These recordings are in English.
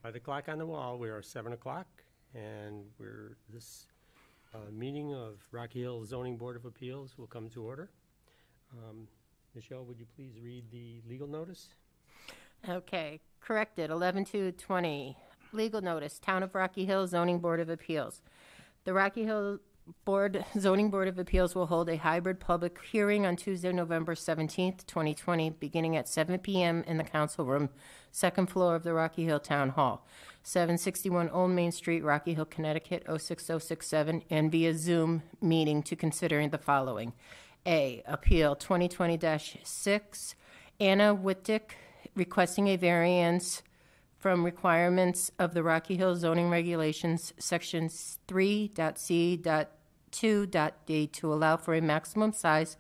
By the clock on the wall, we are 7 o'clock, and this meeting of Rocky Hill Zoning Board of Appeals will come to order. Michelle, would you please read the legal notice? Okay, corrected, 11/2/20. Legal notice, Town of Rocky Hill Zoning Board of Appeals. The Rocky Hill Zoning Board of Appeals will hold a hybrid public hearing on Tuesday, November 17th, 2020, beginning at 7 p.m. in the council room, second floor of the Rocky Hill Town Hall, 761 Old Main Street, Rocky Hill, Connecticut, 06067, and via Zoom meeting to consider the following. A, Appeal 2020-6, Anna Wittick, requesting a variance from requirements of the Rocky Hill zoning regulations, sections 3.c.2.d, to allow for a maximum size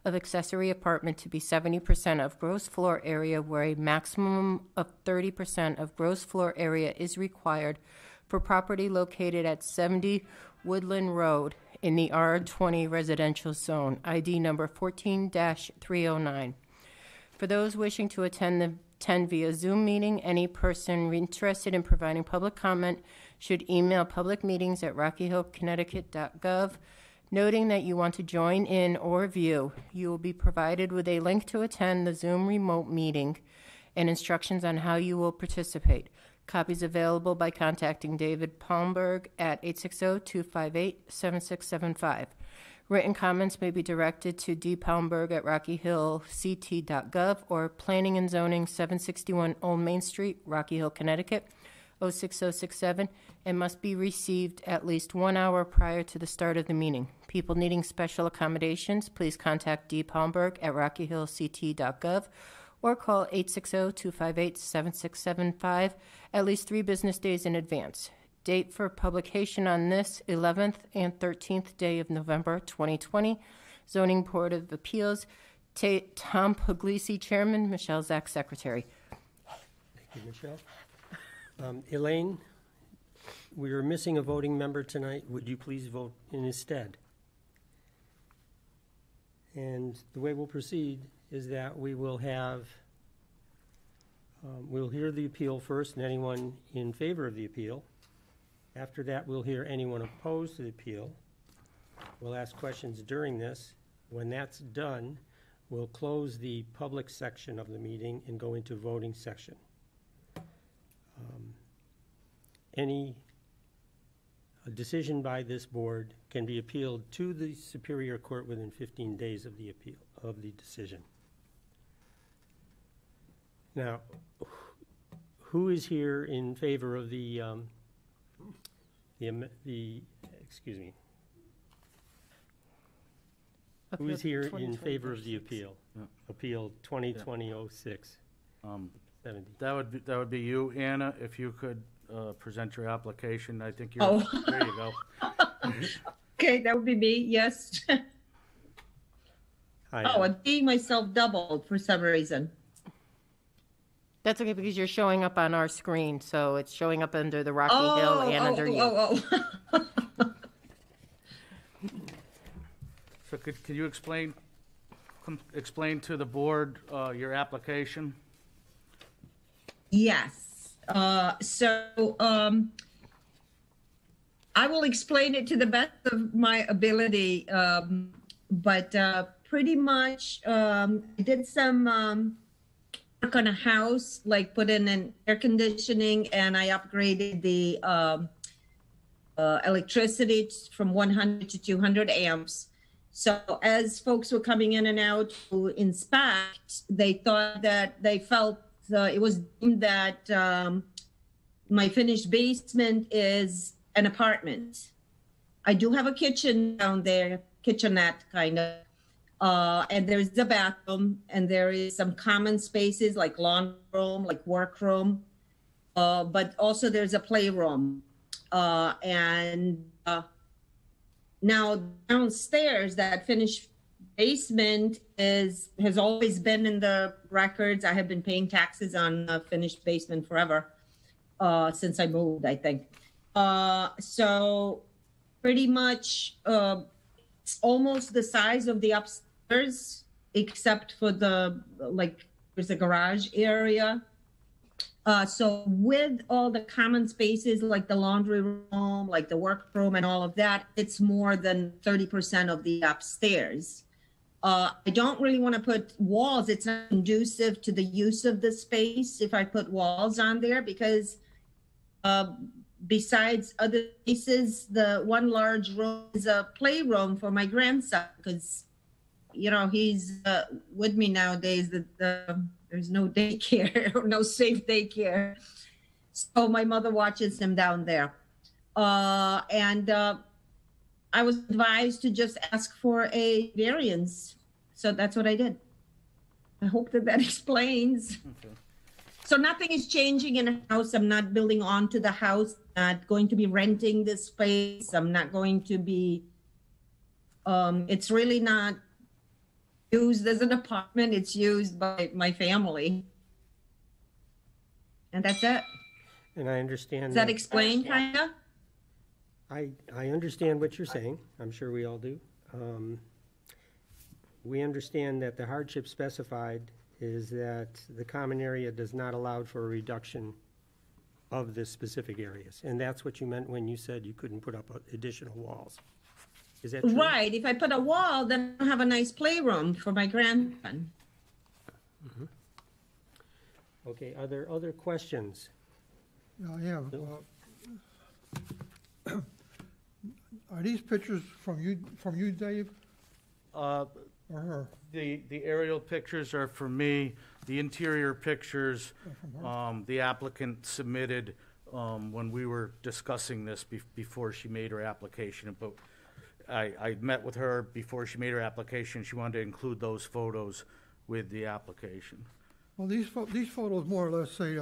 of accessory apartment to be 70% of gross floor area, where a maximum of 30% of gross floor area is required for property located at 70 Woodland Road in the R20 residential zone, ID number 14-309. For those wishing to attend via Zoom meeting, any person interested in providing public comment should email publicmeetings@rockyhillconnecticut.gov, noting that you want to join in or view. You will be provided with a link to attend the Zoom remote meeting and instructions on how you will participate. Copies available by contacting David Palmberg at 860-258-7675. Written comments may be directed to dpalmberg@rockyhillct.gov or Planning and Zoning, 761 Old Main Street, Rocky Hill, Connecticut, 06067, and must be received at least 1 hour prior to the start of the meeting. People needing special accommodations, please contact dpalmberg@rockyhillct.gov or call 860-258-7675 at least 3 business days in advance. Date for publication on this, 11th and 13th day of November 2020. Zoning Board of Appeals, Tom Puglisi, Chairman, Michelle Zach, Secretary. Thank you, Michelle. Elaine, we are missing a voting member tonight. Would you please vote in his stead? And the way we'll proceed is that we will have, we'll hear the appeal first and anyone in favor of the appeal. After that, we'll hear anyone opposed to the appeal. We'll ask questions during this. When that's done, we'll close the public section of the meeting and go into voting section. Any decision by this board can be appealed to the Superior Court within 15 days of the appeal of the decision. Now, who is here in favor of excuse me. Who is here in favor of the appeal? Yeah. Appeal 2020-06. 70. That would be you, Anna. If you could present your application, I think you're. Oh. There you go. Okay, that would be me. Yes. I'm seeing myself doubled for some reason. That's okay, because you're showing up on our screen, so it's showing up under the Rocky Hill and under you. So could you explain to the board your application? Yes. I will explain it to the best of my ability, but pretty much I did some work on a house, like put in an air conditioning, and I upgraded the electricity from 100 to 200 amps. So as folks were coming in and out to inspect, they felt it was deemed that my finished basement is an apartment. I do have a kitchen down there, kitchenette kind of. And there's a bathroom, and there is some common spaces like laundry room, like workroom, but also there's a playroom. Now downstairs, that finished basement has always been in the records. I have been paying taxes on the finished basement forever, since I moved, I think. So pretty much it's almost the size of the upstairs, except for there's a garage area. So with all the common spaces like the laundry room, like the workroom and all of that, it's more than 30% of the upstairs. I don't really want to put walls. It's not conducive to the use of the space if I put walls on there because besides other spaces, the one large room is a playroom for my grandson because, you know, he's with me nowadays. There's no daycare or no safe daycare. So my mother watches him down there. I was advised to just ask for a variance. So that's what I did. I hope that explains. Okay. So nothing is changing in the house. I'm not building onto the house, not going to be renting this space. I'm not going to be, it's really not used as an apartment. It's used by my family. And that's it. And I understand. Does that explain, kind of? I understand what you're saying. I'm sure we all do. We understand that the hardship specified is that the common area does not allow for a reduction of the specific areas. And that's what you meant when you said you couldn't put up additional walls. Is that true? Right. If I put a wall, then I'll have a nice playroom for my grandson. Okay, are there other questions? Yeah. Are these pictures from you, Dave, or her? The aerial pictures are for me. The interior pictures, the applicant submitted when we were discussing this before she made her application. But I met with her before she made her application. She wanted to include those photos with the application. Well, these photos more or less say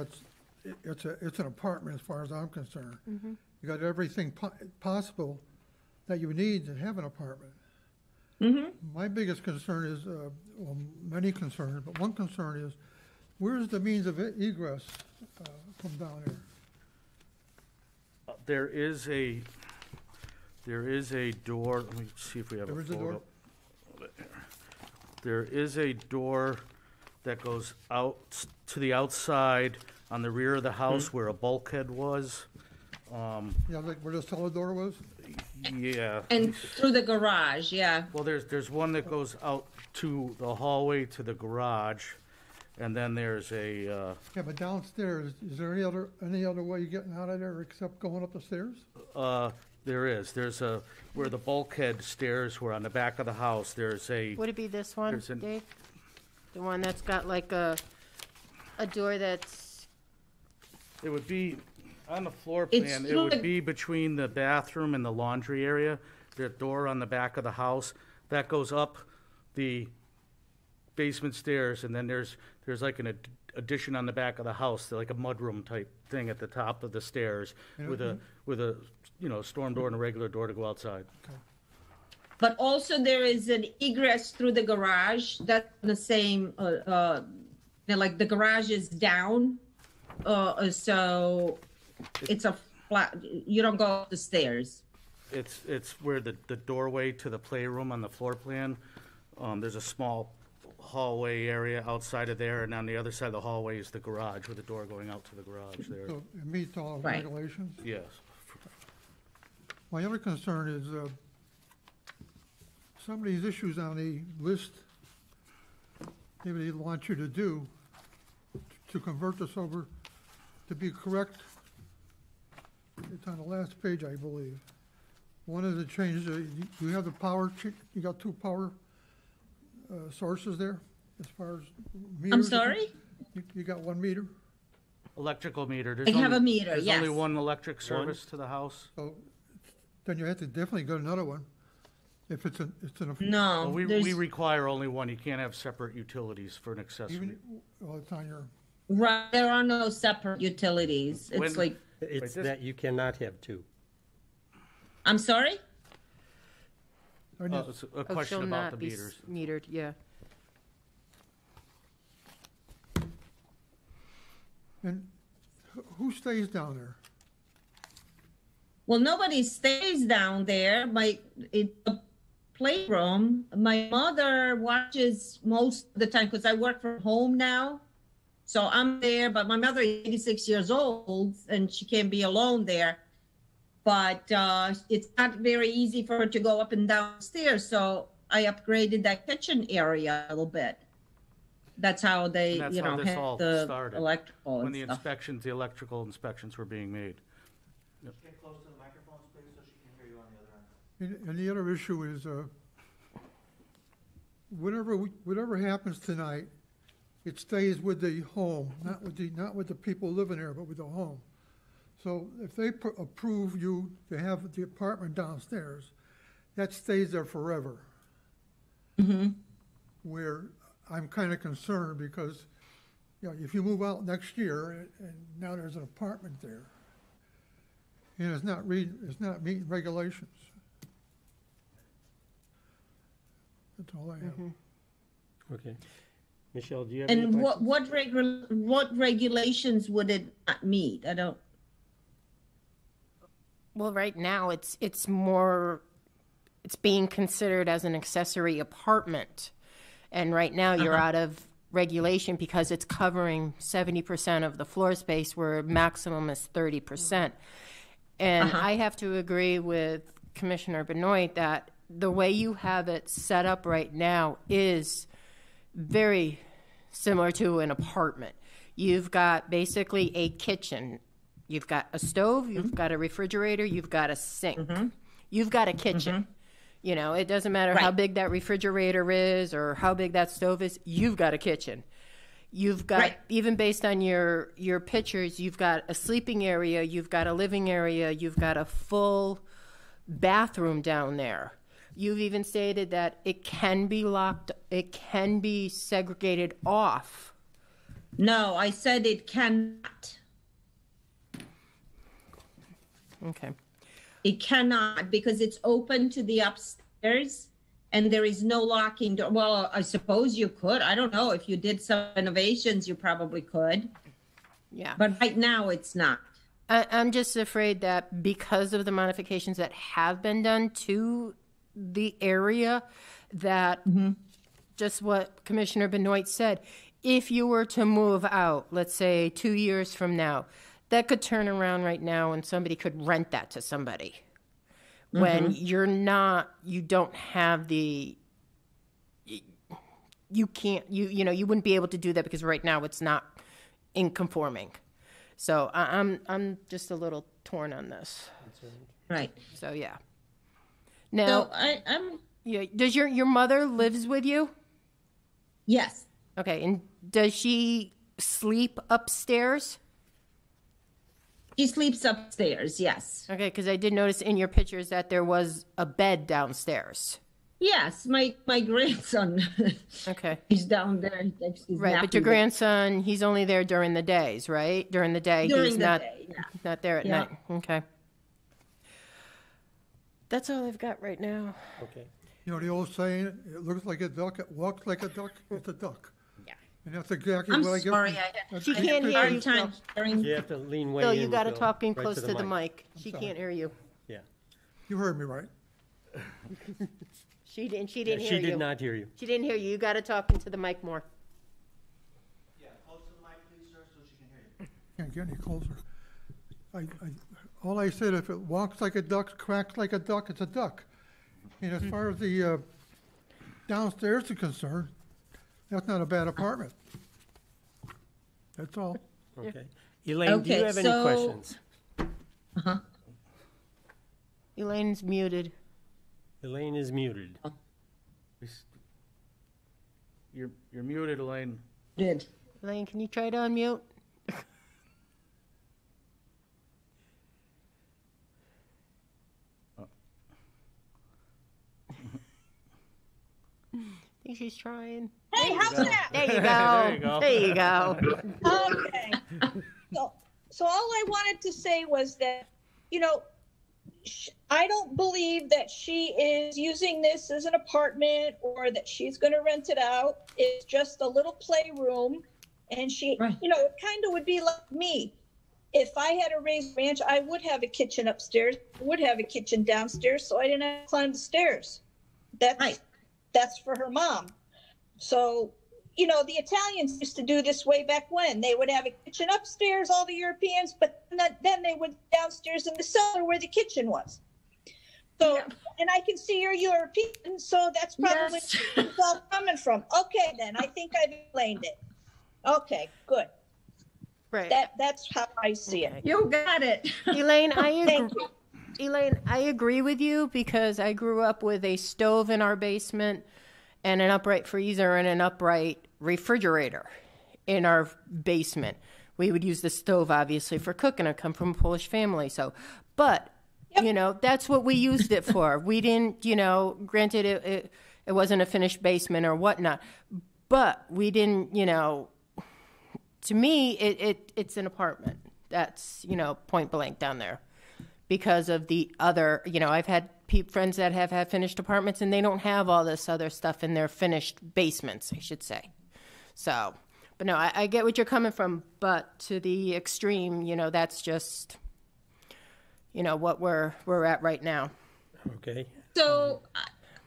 it's an apartment as far as I'm concerned. Mm-hmm. You got everything possible that you need to have an apartment. Mm-hmm. My biggest concern is, well, many concerns, but one concern is, where's the means of egress from down there? There is a door. Let me see if we have There a is a photo. door? There is a door that goes out to the outside on the rear of the house where a bulkhead was. Yeah, like where the cellar door was? Yeah. And through the garage, yeah. Well, there's one that goes out to the hallway to the garage, and then there's a, Yeah, but downstairs, is there any other way of getting out of there except going up the stairs? there is, there's a, where the bulkhead stairs were on the back of the house, there's a, Would it be this one, There's an- Dave? The one that's got like a door that's, it would be, on the floor It's plan, it through would the- be between the bathroom and the laundry area, the door on the back of the house, that goes up the basement stairs, and then there's like an addition on the back of the house, like a mudroom type thing at the top of the stairs, with a, storm door and a regular door to go outside. But also there is an egress through the garage. That's the same, like the garage is down. So it's a flat, you don't go up the stairs. It's where the doorway to the playroom on the floor plan, there's a small hallway area outside of there, and on the other side of the hallway is the garage, with the door going out to the garage there. So it meets all the Right. regulations? Yes. My other concern is, some of these issues on the list, maybe they want you to do, to convert this over to be correct. It's on the last page, I believe. One is the change, you have the power, you got two power sources there, as far as meters. I'm sorry? You got 1 meter, Electrical meter. I have a meter, There's yes. only one electric service to the house. so then you have to definitely get another one. If it's an, Well, No, we there's, require only one. You can't have separate utilities for an accessory. even, well, it's on your, right, there are no separate utilities. It's When- like, It's this- that you cannot have two. I'm sorry? on your- It's a oh, question shall about not the be meters. metered, yeah. and who stays down there? Well, nobody stays down there. It's a playroom. My mother watches most of the time because I work from home now. So I'm there, but my mother is 86 years old and she can't be alone there. But it's not very easy for her to go up and down stairs. So I upgraded that kitchen area a little bit. That's how they, And that's you how know, this had all the started, electrical when and the stuff. inspections, the electrical inspections were being made. Get close to the microphones, please, so she can hear you on the other end. And the other issue is, whatever happens tonight, it stays with the home, not with the people living there, but with the home. So if they approve you to have the apartment downstairs, that stays there forever. Where I'm kind of concerned because, you know, if you move out next year and now there's an apartment there, and it's not meeting regulations. That's all I have. Okay. Michelle, do you have any And questions? what regulations would it not meet? I don't. Well, right now, it's being considered as an accessory apartment. And right now, you're out of regulation because it's covering 70% of the floor space where maximum is 30%. And I have to agree with Commissioner Benoit that the way you have it set up right now is very similar to an apartment. You've got basically a kitchen. You've got a stove, you've got a refrigerator, you've got a sink. You've got a kitchen. You know, it doesn't matter how Right. big that refrigerator is or how big that stove is, you've got a kitchen. You've got, Right. even based on your pictures, you've got a sleeping area, you've got a living area, you've got a full bathroom down there. You've even stated that it can be locked, it can be segregated off. No, I said it cannot. Okay. It cannot because it's open to the upstairs and there is no locking door. Well, I suppose you could. I don't know. If you did some renovations, you probably could. Yeah. But right now, it's not. I'm just afraid that because of the modifications that have been done to the area, that just what Commissioner Benoit said, if you were to move out, let's say 2 years from now, that could turn around right now and somebody could rent that to somebody. When you don't have the, you can't, you know, you wouldn't be able to do that because right now it's not in conforming. So I'm just a little torn on this. Right. So yeah. So Now, I'm, yeah, does your mother lives with you? yes. Okay, and does she sleep upstairs? She sleeps upstairs. Yes. Okay, because I did notice in your pictures that there was a bed downstairs. Yes. My grandson, Okay. he's down there. He's Right, but your napping. grandson, he's only there during the days, right? During the day, During he's the not day, yeah. not there at Yeah. night. Okay. That's all I've got right now. Okay. You know the old saying, it looks like a duck, it walks like a duck, it's a duck. Yeah. And that's exactly I'm what I get. sorry. from- I that's She the can't hear picture. you. hard time hearing. You have to lean way Bill, in. you got to Bill, talk in right close to the mic. She sorry. can't hear you. Yeah. You heard me right. She didn't Yeah, hear she you. did not hear you. She didn't hear you. You got to talk into the mic more. Yeah, close to the mic, please, sir, so she can hear you. Can't get any closer. All I said, if it walks like a duck, quacks like a duck, it's a duck. And as far as the downstairs is concerned, that's not a bad apartment. That's all. Okay. Elaine, do you Okay, have any so- questions? Elaine's muted. Elaine is muted. You're muted, Elaine. Did. Elaine, can you try to unmute? I think she's trying. Hey, how's that? There you go. There you go. There you go. Okay. So all I wanted to say was that, you know, I don't believe that she is using this as an apartment or that she's going to rent it out. It's just a little playroom. And she, Right. you know, it kind of would be like me. If I had a raised ranch, I would have a kitchen upstairs, would have a kitchen downstairs, so I didn't have to climb the stairs. Right. That's for her mom. So you know, the Italians used to do this way back when. They would have a kitchen upstairs, all the Europeans, but then they would downstairs in the cellar where the kitchen was. So, and I can see you're European, so that's probably Yes. where it's all coming from. Okay, then, I think I've explained it. Okay, good. Right. That's how I see it. You got it. Elaine, Thank you. Elaine, I agree with you because I grew up with a stove in our basement and an upright freezer and an upright refrigerator in our basement. We would use the stove obviously for cooking. I come from a Polish family, so, but you know, that's what we used it for. We didn't, you know, granted it wasn't a finished basement or whatnot, but we didn't, you know, to me, it's an apartment. That's, you know, point blank down there. Because of the other, you know, I've had friends that have had finished apartments and they don't have all this other stuff in their finished basements, I should say. So, but no, I get what you're coming from, but to the extreme, you know, that's just, you know, what we're at right now. Okay. So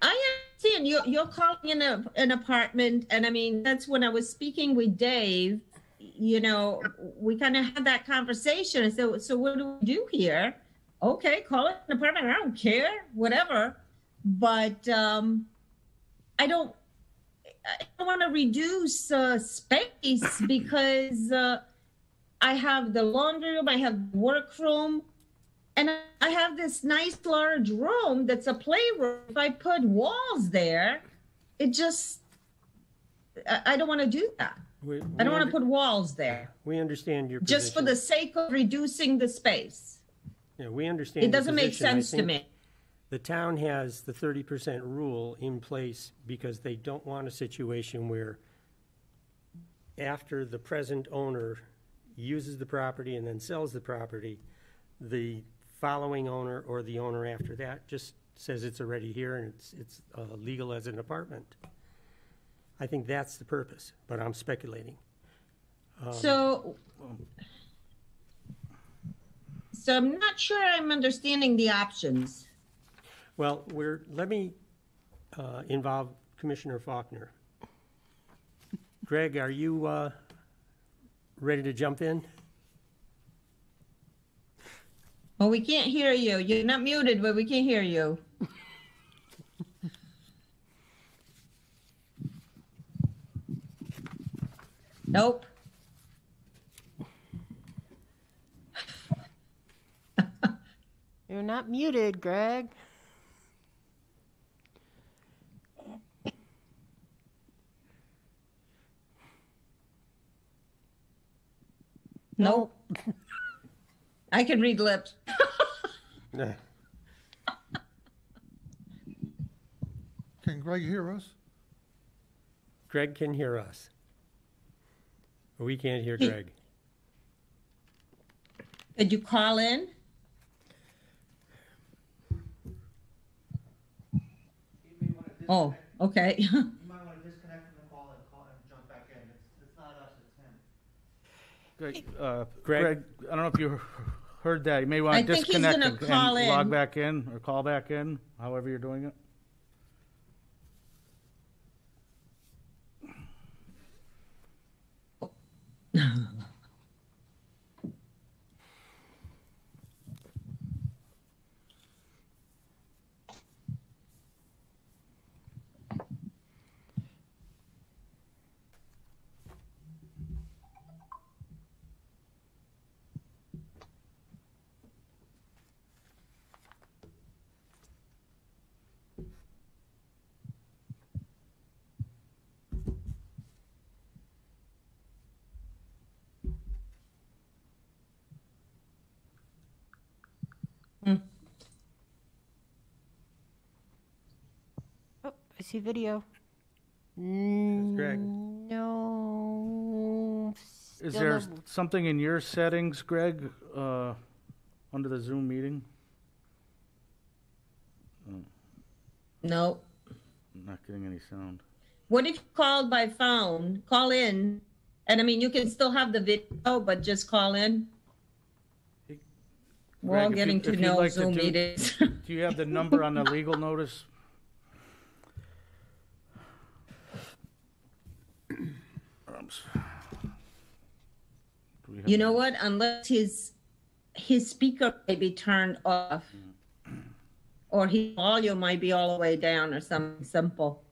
I understand you're calling in an apartment, and I mean that's when I was speaking with Dave. You know, we kind of had that conversation. So what do we do here? Okay, call it an apartment. I don't care, whatever. But I don't want to reduce space because I have the laundry room, I have the workroom, and I have this nice large room that's a playroom. If I put walls there, it just, I don't want to do that. I don't want to put walls there. We understand your position. Just for the sake of reducing the space. Yeah, we understand It your doesn't make position. I sense to think me. The town has the 30% rule in place because they don't want a situation where after the present owner uses the property and then sells the property, the following owner or the owner after that just says it's already here and it's legal as an apartment. I think that's the purpose, but I'm speculating. So I'm not sure I'm understanding the options. Well, let me involve Commissioner Faulkner. Greg, are you ready to jump in? Oh, we can't hear you. You're not muted, but we can't hear you. Nope. You're not muted, Greg. Nope. I can read lips. Can Greg hear us? Greg can hear us. We can't hear Greg. Did you call in? Oh, okay. You might want to disconnect from the call and jump back in. It's not us, it's him. Greg, I don't know if you heard that. You may want I to think he's disconnect gonna call and log in. back in or call back in, however you're doing it. Oh, I see video. Greg. No. Is still there no- something in your settings, Greg, under the Zoom meeting? No. I'm not getting any sound. What if you called by phone? Call in. And I mean, you can still have the video, but just call in. We're all Greg, getting if to you'd know like to Zoom do- meetings. Do you have the number on the legal notice? items. Do we have You know any- what? Unless his speaker may be turned off, or his volume might be all the way down, or something simple.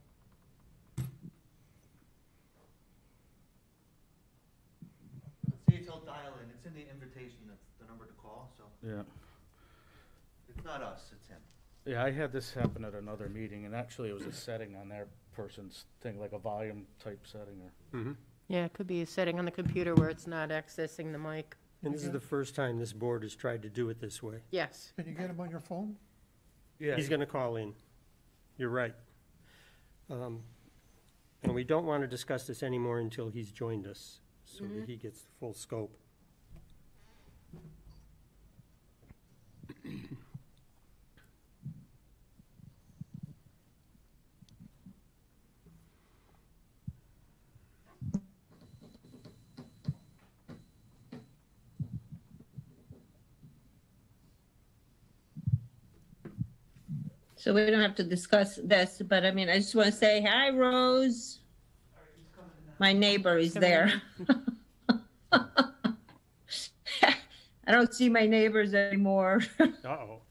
See if he'll dial in. It's in the invitation, that's the number to call, so Yeah. it's not us, it's him. Yeah, I had this happen at another meeting, and actually it was a setting on their person's thing, like a volume type setting or. Yeah, it could be a setting on the computer where it's not accessing the mic. And this is the first time this board has tried to do it this way. Yes. Can you get him on your phone? Yeah. He's gonna call in. You're right. And we don't want to discuss this anymore until he's joined us, so that he gets the full scope. So we don't have to discuss this, but I mean, I just want to say, hi, Rose. My neighbor is there. I don't see my neighbors anymore. Uh-oh.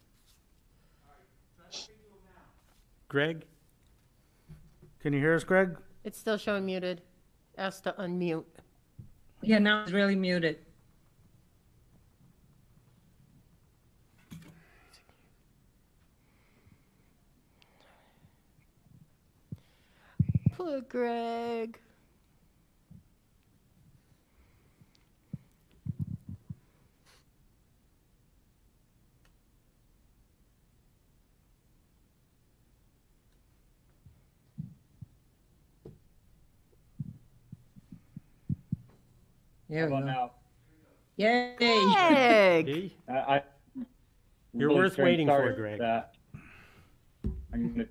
Greg? Can you hear us, Greg? It's still showing muted. Ask to unmute. Yeah, now it's really muted. Poor Greg. There we Well, go. now, Yay. Greg! Hey, I. You're really worth strange waiting for, start Greg. that I'm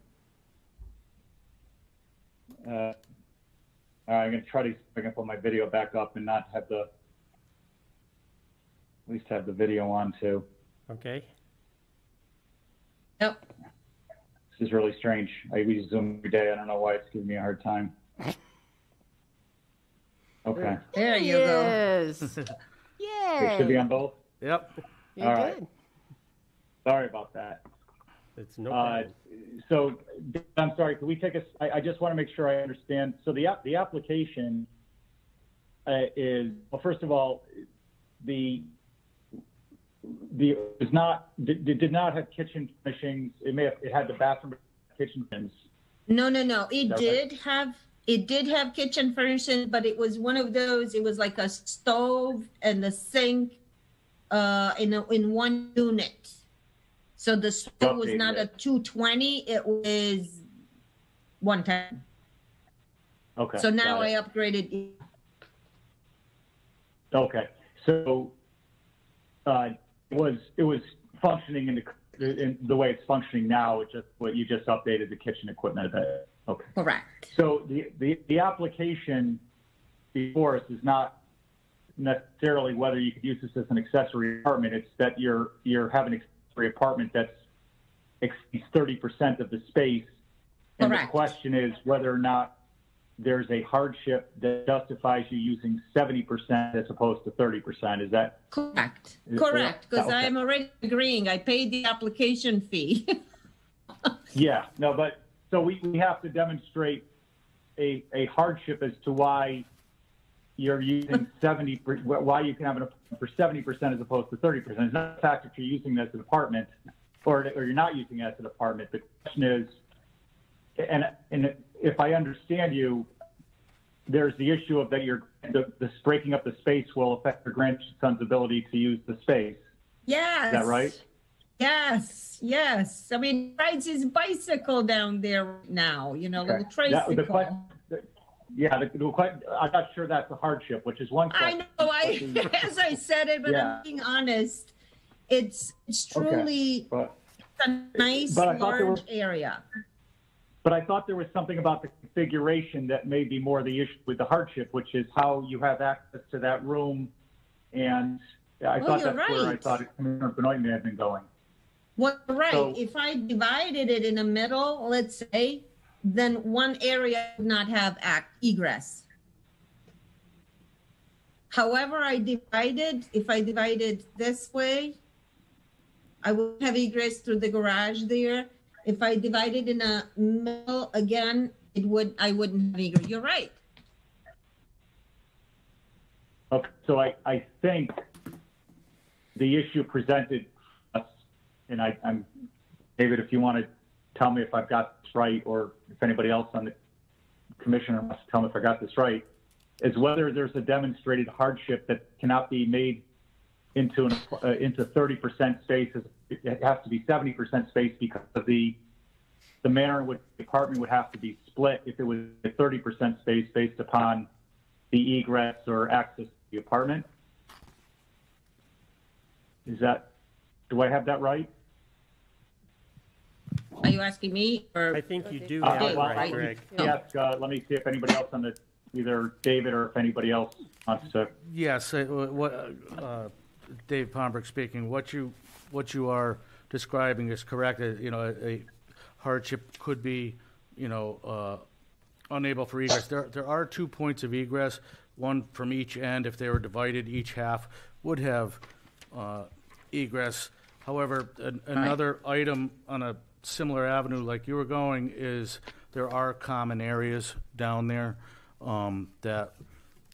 gonna try to bring up my video back up and not have at least have the video on too. okay. Yep. This is really strange. I use Zoom every day. I don't know why it's giving me a hard time. Okay. There you go. Yes. It should be Yay. on both. Yep. You're All right. good. Sorry about that. It's no problem. So I'm sorry, could we take I just want to make sure I understand. So the application is, well, first of all, did not have kitchen furnishings. It had the bathroom, kitchen furnishings. No. It that did have kitchen furnishings, but it was one of those, it was like a stove and the sink in one unit. So the stove was not a 220, it was 110. Okay. So now got I it. upgraded. Okay. So it was functioning in the way it's functioning now. It's just what you just updated the kitchen equipment. Okay. Correct. So the application before us is not necessarily whether you could use this as an accessory apartment. It's that you're having an accessory apartment that's exceeds 30% of the space. And Correct. the question is whether or not there's a hardship that justifies you using 70% as opposed to 30%. Is that? Correct. Yeah, Correct. Because okay. I am already agreeing. I paid the application fee. Yeah, no, but so we have to demonstrate a hardship as to why you're using 70, why you can have an apartment for 70% as opposed to 30%. It's not the fact that you're using it as an apartment or you're not using it as an apartment. The question is, and if I understand you, there's the issue of that this breaking up the space will affect your grandson's ability to use the space. Yes. Is that right? Yes. I mean, he rides his bicycle down there right now, little Yeah, tricycle. I'm not sure that's a hardship, which is one I question. know, as I said it, but Yeah. I'm being honest. It's truly But a nice, But I thought there large area. But I thought there was something about the configuration that may be more the issue with the hardship, which is how you have access to that room. And I thought you're that's where I right. thought Commissioner Benoit may have been going. Well, right. So- If I divided it in the middle, let's say, then one area would not have egress. However I divided, if I divided this way, I would have egress through the garage there. If I divided in a middle again, I wouldn't have egress. You're right. Okay, so I think the issue presented us, and I'm, David, if you want to tell me if I've got this right, or if anybody else on the commissioner wants to tell me if I got this right, is whether there's a demonstrated hardship that cannot be made into 30% space. It has to be 70% space because of the manner in which the apartment would have to be split if it was a 30% space based upon the egress or access to the apartment. Do I have that right? Are you asking me or? I think you do have it right, Greg. Yes, let me see if anybody else on the, either David or if anybody else wants to. Yes, Dave Pombrick speaking. What you are describing is correct. A hardship could be, unable for egress. There are 2 points of egress, one from each end. If they were divided, each half would have egress. However, another item on a similar avenue like you were going is there are common areas down there that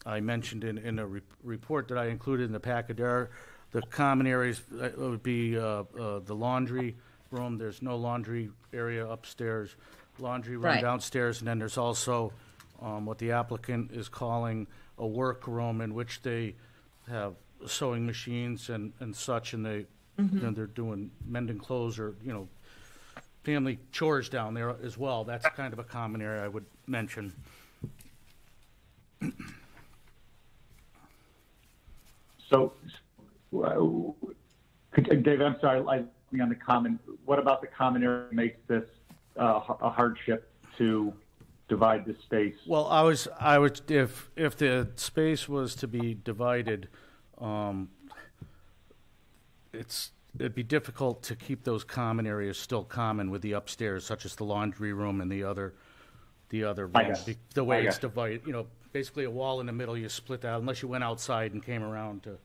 I mentioned in a report that I included in the packet. There are the common areas would be the laundry room. There's no laundry area upstairs, laundry room Right. downstairs, and then there's also what the applicant is calling a work room in which they have sewing machines and such, and they're doing mending clothes or family chores down there as well. That's kind of a common area I would mention. So, David, I'm sorry, on the common, what about the common area that makes this a hardship to divide the space? Well, I would, if the space was to be divided, it'd be difficult to keep those common areas still common with the upstairs, such as the laundry room and the other rooms. The way it's divided, basically a wall in the middle, you split out, unless you went outside and came around to,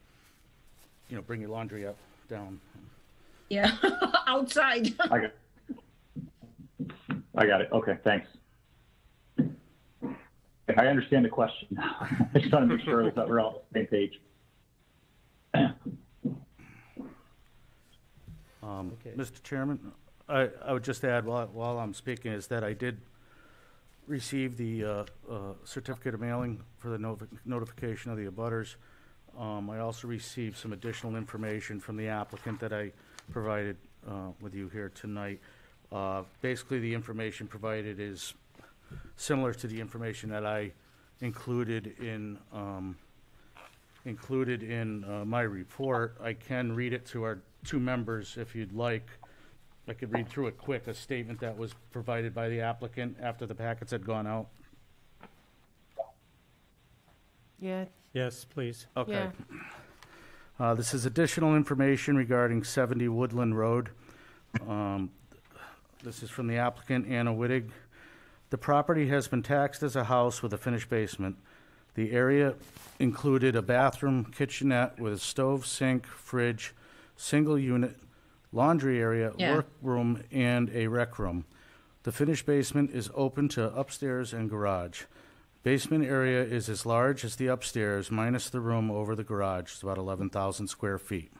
bring your laundry up, down. Yeah, outside. I got it. Okay, thanks. I understand the question now. I just want to make sure that we're all on the same page. Okay. Mr. Chairman, I would just add while I'm speaking is that I did receive the certificate of mailing for the notification of the abutters. I also received some additional information from the applicant that I provided with you here tonight. Basically, the information provided is similar to the information that I included in my report. I can read it to our 2 members if you'd like. I could read through it quick, a statement that was provided by the applicant after the packets had gone out. Yeah, Yes, please. Okay. yeah. This is additional information regarding 70 Woodland Road. This is from the applicant, Anna Wittig. The property has been taxed as a house with a finished basement. The area included a bathroom, kitchenette with a stove, sink, fridge, single unit, laundry area, Yeah. workroom, and a rec room. The finished basement is open to upstairs and garage. Basement area is as large as the upstairs minus the room over the garage. It's about 11,000 square feet.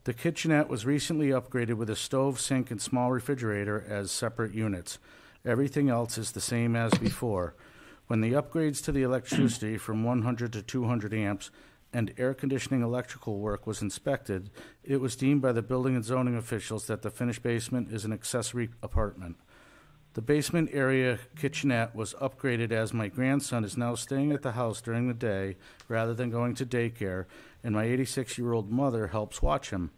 The kitchenette was recently upgraded with a stove, sink, and small refrigerator as separate units. Everything else is the same as before. When the upgrades to the electricity from 100 to 200 amps and air conditioning electrical work was inspected, it was deemed by the building and zoning officials that the finished basement is an accessory apartment. The basement area kitchenette was upgraded as my grandson is now staying at the house during the day rather than going to daycare, and my 86-year-old mother helps watch him.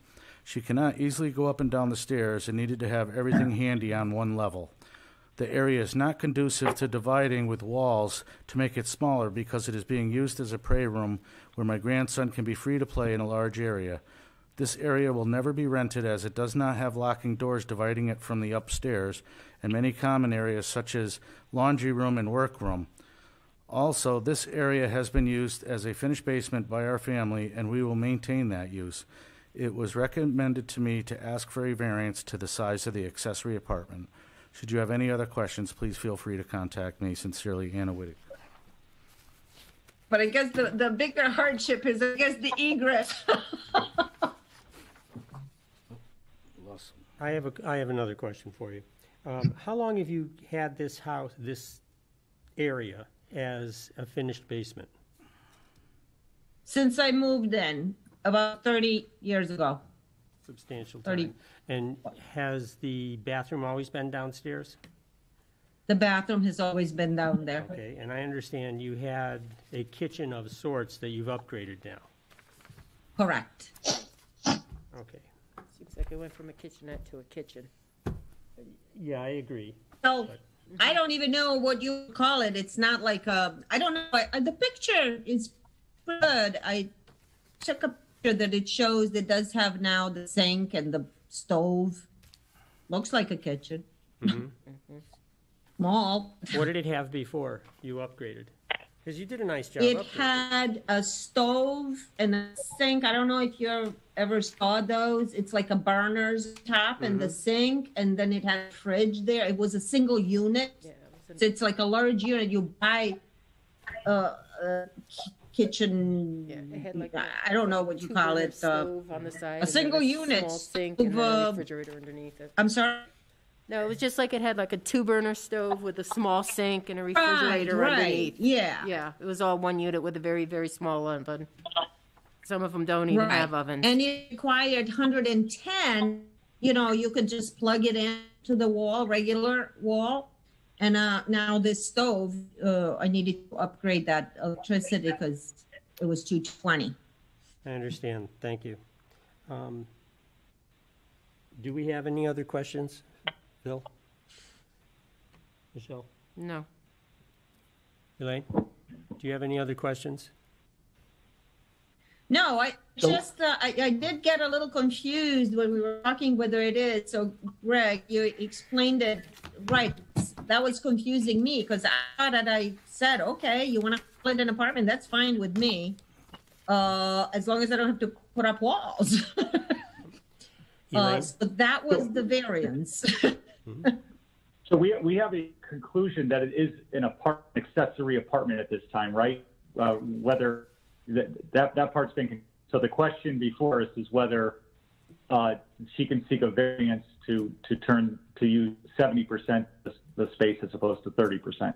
She cannot easily go up and down the stairs and needed to have everything handy on one level. The area is not conducive to dividing with walls to make it smaller because it is being used as a play room where my grandson can be free to play in a large area. This area will never be rented as it does not have locking doors dividing it from the upstairs and many common areas such as laundry room and workroom. Also, this area has been used as a finished basement by our family, and we will maintain that use. It was recommended to me to ask for a variance to the size of the accessory apartment. Should you have any other questions, please feel free to contact me. Sincerely, Anna Whittick. But I guess the bigger hardship is, I guess, the egress. I have another question for you. How long have you had this house, this area, as a finished basement? Since I moved in, about 30 years ago. Substantial 30. time. And has the bathroom always been downstairs? The bathroom has always been down there. Okay, and I understand you had a kitchen of sorts that you've upgraded now. Correct. Okay. Seems like it went from a kitchenette to a kitchen. Yeah, I agree. So I don't even know what you call it. It's not like I don't know. The picture is good. I took a picture that it shows that does have now the sink and the stove. Looks like a kitchen. Small. What did it have before you upgraded? Because you did a nice job It upgrading. had a stove and a sink. I don't know if you ever saw those. It's like a burner's top and the sink, and then it had a fridge there. It was a single unit. Yeah, it was So it's like a large unit. You buy a kitchen. Yeah, it had like I don't know what you call two-burner it. stove on the side, and then single unit small sink, and then a stove, refrigerator underneath it. I'm sorry. No, it was just like it had like a two-burner stove with a small sink and a refrigerator underneath. Yeah. Yeah, it was all one unit with a very, very small oven. Some of them don't even Right. have ovens. And it required 110. You know, you could just plug it into the wall, regular wall. And now this stove, I needed to upgrade that electricity because it was 220. I understand. Thank you. Do we have any other questions? Bill? Michelle? No. Elaine? Do you have any other questions? No, I just, I did get a little confused when we were talking whether it is. So Greg, you explained it right. That was confusing me because I thought that I said, okay, you want to split an apartment, that's fine with me. As long as I don't have to put up walls. Elaine? So that was the variance. So we have a conclusion that it is an accessory apartment at this time, right? Whether that part's been, so the question before us is whether she can seek a variance to use 70% the space as opposed to 30%.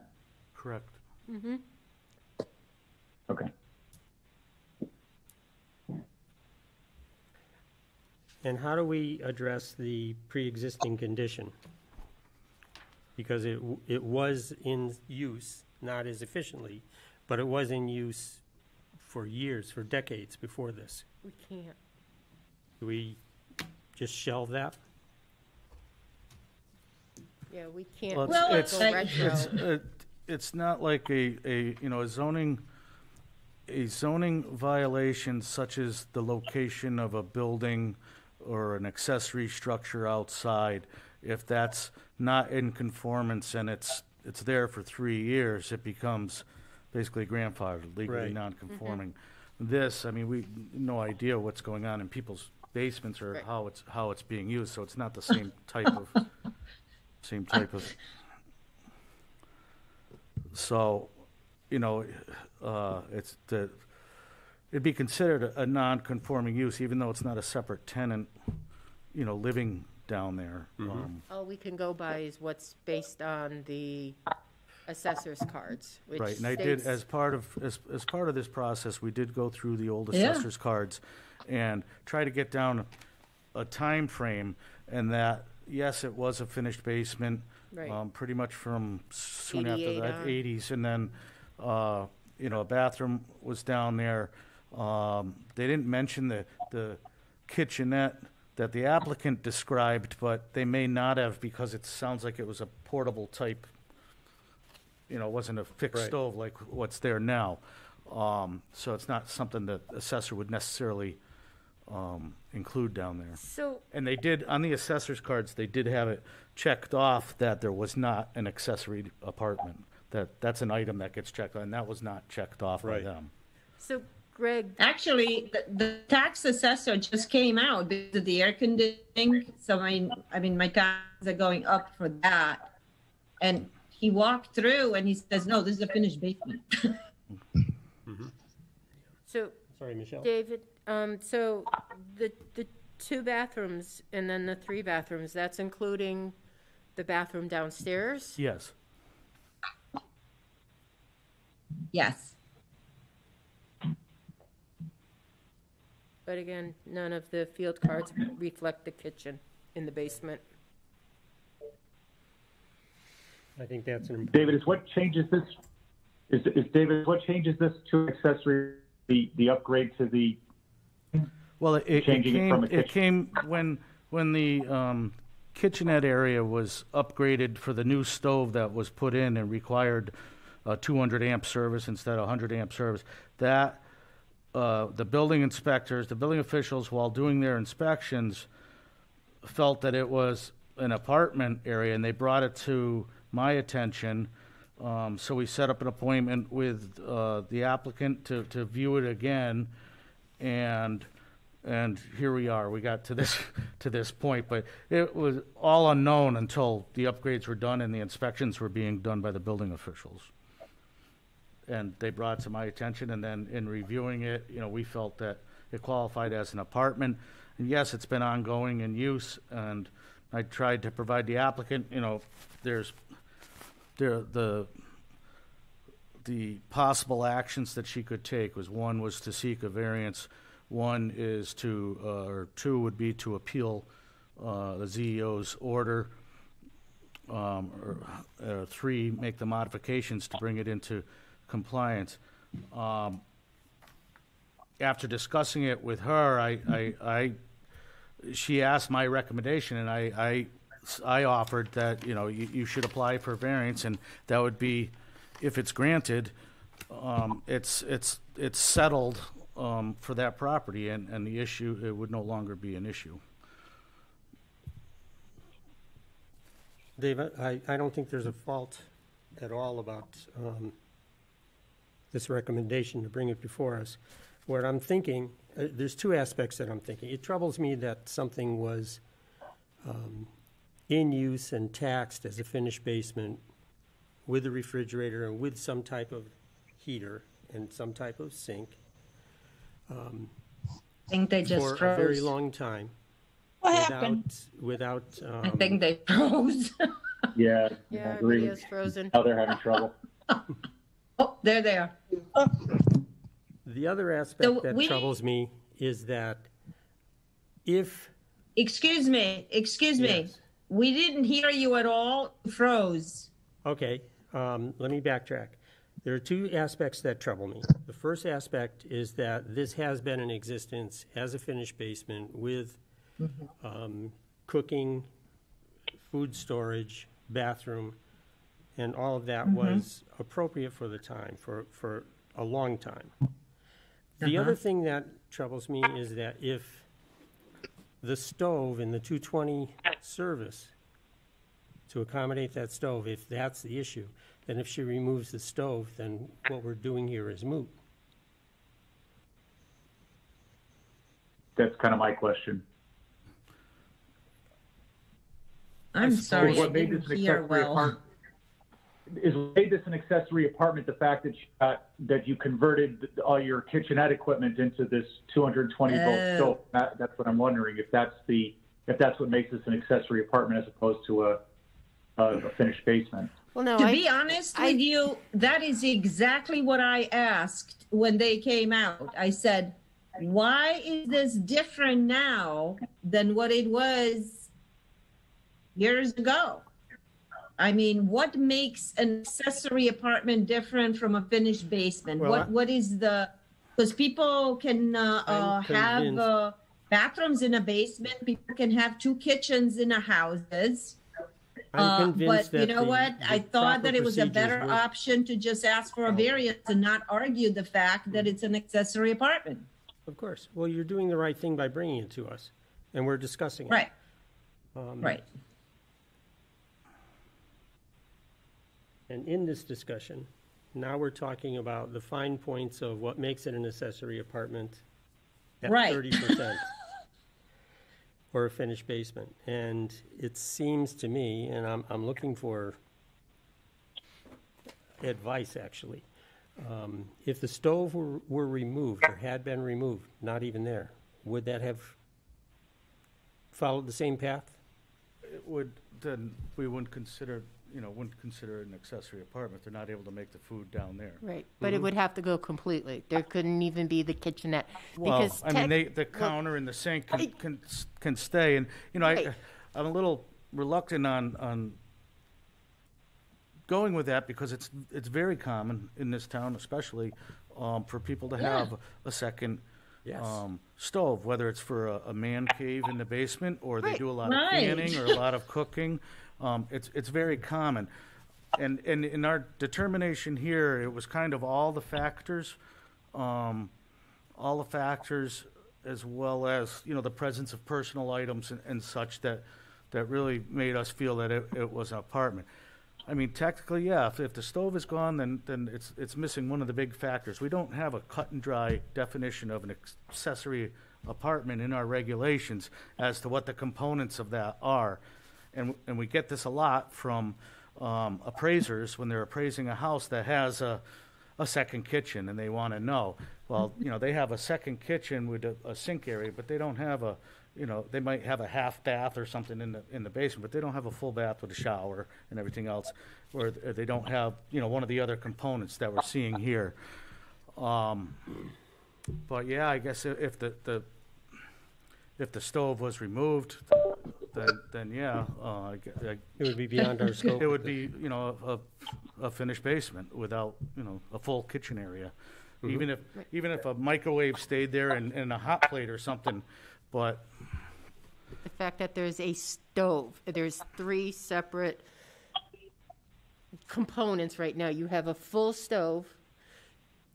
Correct. Okay. And how do we address the pre-existing condition? Because it was in use, not as efficiently, but it was in use for years, for decades before this. We can't. Do we just shelve that? Yeah, we can't. Well, Well, it's, go it's- retro. it's not like a zoning violation such as the location of a building or an accessory structure outside. If that's not in conformance and it's there for 3 years, it becomes basically grandfathered, legally Right. non-conforming. This, I mean, we no idea what's going on in people's basements or Right. how it's being used, so it's not the same type of So, it'd be considered a non-conforming use, even though it's not a separate tenant, living down there. All we can go by is what's based on the assessor's cards, which Right, and I did, states- as part of this process, we did go through the old Yeah. assessor's cards and try to get down a time frame, and that, yes, it was a finished basement, Right. pretty much from soon after 88 that, on. 80s, and then, a bathroom was down there. They didn't mention the kitchenette that the applicant described, but they may not have, because it sounds like it was a portable type, it wasn't a fixed Right. stove like what's there now. So it's not something that assessor would necessarily include down there. So, And they did, on the assessor's cards, they did have it checked off that there was not an accessory apartment, that's an item that gets checked, and that was not checked off by Right. them. So Greg, Actually, the tax assessor just came out because of the air conditioning. So I mean, my taxes are going up for that. And he walked through and he says, no, this is a finished basement. so Sorry, Michelle? David, so the 2 bathrooms and then the 3 bathrooms, that's including the bathroom downstairs? Yes. Yes. But again, none of the field cards reflect the kitchen in the basement. I think that's an important. David, is what changes this? Is David, what changes this to accessory, the upgrade to the, Well, it Changing it from a came when the kitchenette area was upgraded for the new stove that was put in and required a 200 amp service instead of 100 amp service. That the building inspectors, the building officials, while doing their inspections, felt that it was an apartment area, and they brought it to my attention. So we set up an appointment with the applicant to view it again, and here we are. We got to this point, but it was all unknown until the upgrades were done and the inspections were being done by the building officials. And they brought it to my attention, and then in reviewing it, we felt that it qualified as an apartment. And yes, it's been ongoing in use, and I tried to provide the applicant, there's the possible actions that she could take one was to seek a variance, one is or 2 would be to appeal the CEO's order, or 3, make the modifications to bring it into compliance. After discussing it with her, she asked my recommendation, and I offered that you should apply for variance, and that would be, if it's granted, it's settled for that property, and the issue, it would no longer be an issue. Dave, I don't think there's a fault at all about this recommendation to bring it before us. What I'm thinking, there's 2 aspects that I'm thinking. It troubles me that something was in use and taxed as a finished basement with a refrigerator and with some type of heater and some type of sink I think they just for froze. a very long time. What happened? Without, I think they froze. yeah, I Yeah, agree. everybody is frozen. Now they're having trouble. Oh, there they are. the other So aspect that we- troubles me is that if, Excuse me. Yes. We didn't hear you at all. You froze. okay, let me backtrack. There are 2 aspects that trouble me. The first aspect is that this has been in existence as a finished basement with cooking, food storage, bathroom, and all of that was appropriate for the time, for a long time. The other thing that troubles me is that if the stove in the 220 service, to accommodate that stove, if that's the issue, then if she removes the stove, then what we're doing here is moot. That's kind of my question. I'm sorry. I What made this didn't an hear accessory well. apartment? Is what made this an accessory apartment the fact that you converted all your kitchenette equipment into this 220 volt Oh. stove? That's what I'm wondering, if that's what makes this an accessory apartment as opposed to a finished basement. Well, no, To be honest I- with you, that is exactly what I asked when they came out. I said, why is this different now than what it was years ago? I mean, what makes an accessory apartment different from a finished basement? Well, What is the, because people can I'm have convinced- bathrooms in a basement, people can have 2 kitchens in a houses. I'm convinced But you that know what? the I thought proper that it was a procedures better were- option to just ask for a variance and not argue the fact that it's an accessory apartment. Of course. Well, you're doing the right thing by bringing it to us, and we're discussing it. Right, right. And in this discussion, now we're talking about the fine points of what makes it an accessory apartment at Right. 30%. Or a finished basement. And it seems to me, and I'm looking for advice, actually. If the stove were removed, or had been removed, not even there, would that have followed the same path? It would, then we wouldn't consider it an accessory apartment. They're not able to make the food down there. Right, but it would have to go completely. There couldn't even be the kitchenette. Well, because I mean, tech- the counter and the sink can stay, and, Right. I'm a little reluctant on going with that, because it's very common in this town, especially, for people to have a second Yes. stove, whether it's for a man cave in the basement, or they Right. do a lot of Right. canning or a lot of cooking. It's very common. And in our determination here, it was kind of all the factors, as well as, the presence of personal items and such that really made us feel that it was an apartment. I mean, technically, yeah, if the stove is gone, then it's missing one of the big factors. We don't have a cut and dry definition of an accessory apartment in our regulations as to what the components of that are. And we get this a lot from appraisers when they're appraising a house that has a second kitchen, and they want to know. Well, they have a second kitchen with a sink area, but they don't have they might have a half bath or something in the basement, but they don't have a full bath with a shower and everything else, or they don't have, one of the other components that we're seeing here. But yeah, I guess if the stove was removed, then yeah, It would be beyond our scope. it would be, a finished basement without, a full kitchen area. Even if a microwave stayed there and a hot plate or something, but The fact that there's a stove, there's 3 separate components right now. You have a full stove,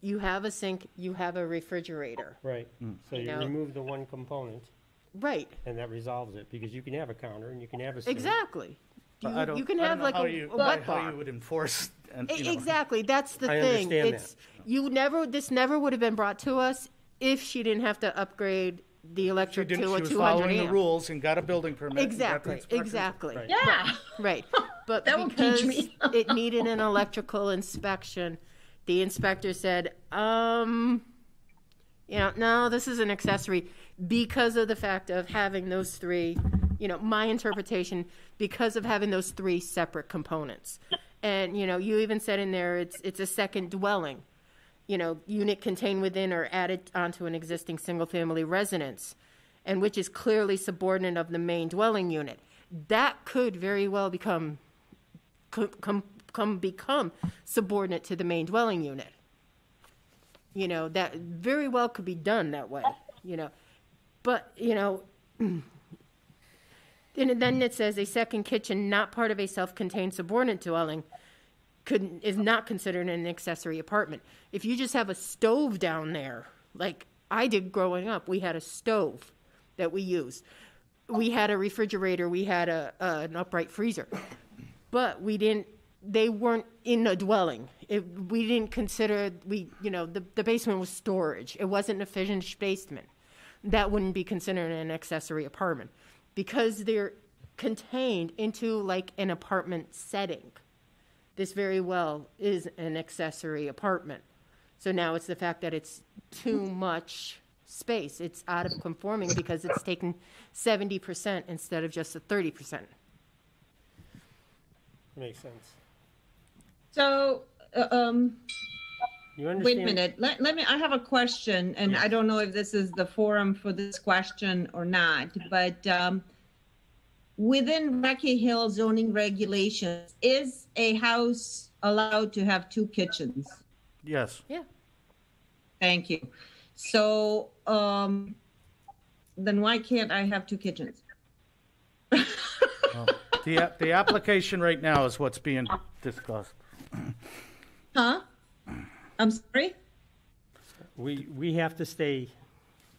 you have a sink, you have a refrigerator. Right. So you know. remove the one component, Right, and that resolves it, because you can have a counter and you can have a stove. exactly. I don't- You can I don't have know like how a wet how bar. you would enforce, and, Exactly, that's the I thing. understand It's, this never would have been brought to us if she didn't have to upgrade the She electric didn't, to she a was 200 following the amp. rules and got a building permit. and got the Exactly, inspections. exactly. Right. Yeah. Right, but That would teach because me. it needed an electrical inspection, the inspector said, no, this is an accessory because of the fact of having those 3, my interpretation, because of having those 3 separate components. And, you even said in there, it's a second dwelling, unit contained within or added onto an existing single-family residence, and which is clearly subordinate of the main dwelling unit. That could very well become subordinate to the main dwelling unit. That very well could be done that way, But, and then it says a second kitchen not part of a self-contained subordinate dwelling is not considered an accessory apartment. If you just have a stove down there, like I did growing up, we had a stove that we used. We had a refrigerator, we had an upright freezer, but they weren't in a dwelling. We didn't consider, the basement was storage. It wasn't a finished basement. That wouldn't be considered an accessory apartment because they're contained into like an apartment setting. This very well is an accessory apartment. So now it's the fact that it's too much space. It's out of conforming because it's taking 70% instead of just the 30%. Makes sense. So, You understand? wait a minute. Let me, I have a question, and I don't know if this is the forum for this question or not, but within Rocky Hill zoning regulations, is a house allowed to have 2 kitchens? Yes. Yeah. Thank you. So, then why can't I have 2 kitchens? The application right now is what's being discussed. Huh? I'm sorry? We have to stay,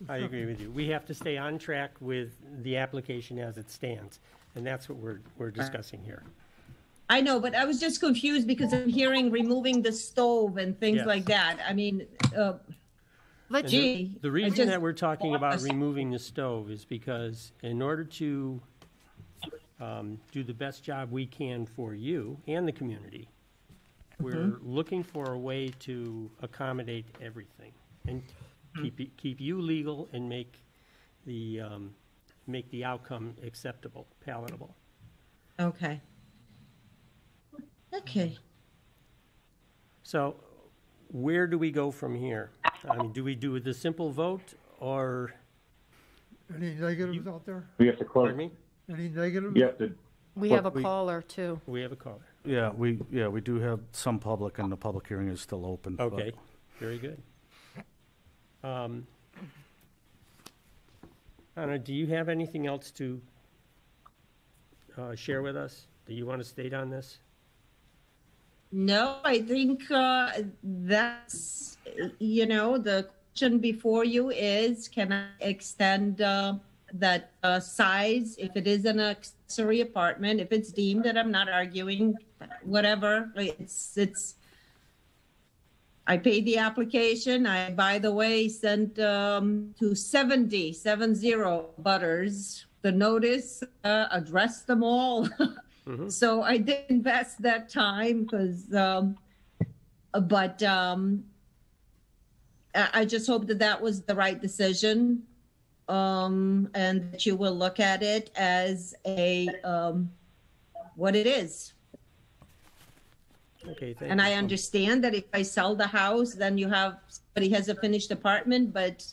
I agree with you, we have to stay on track with the application as it stands, and that's what we're discussing here. I know, but I was just confused because I'm hearing removing the stove and things Yes. like that. I mean, Let And gee. the I reason just- that we're talking about removing the stove is because in order to do the best job we can for you and the community, we're looking for a way to accommodate everything and keep you legal and make the outcome acceptable, palatable. Okay. Okay. So where do we go from here? I mean, do we do the simple vote or, Any negatives out there? We have to close. pardon me? Any negatives? You have to, We have a we- caller, too. We have a caller. Yeah, we do have some public, and the public hearing is still open. but- Okay, very good. Anna, do you have anything else to share with us? Do you want to state on this? No, I think that's, the question before you is, can I extend that size if it is an accessory apartment? If it's deemed that I'm not arguing, whatever, I paid the application. I, by the way, sent to 70 butters the notice, addressed them all. So I did invest that time because, I just hope that that was the right decision. And that you will look at it as what it is. Okay, thank you. And I understand that if I sell the house, then somebody has a finished apartment, but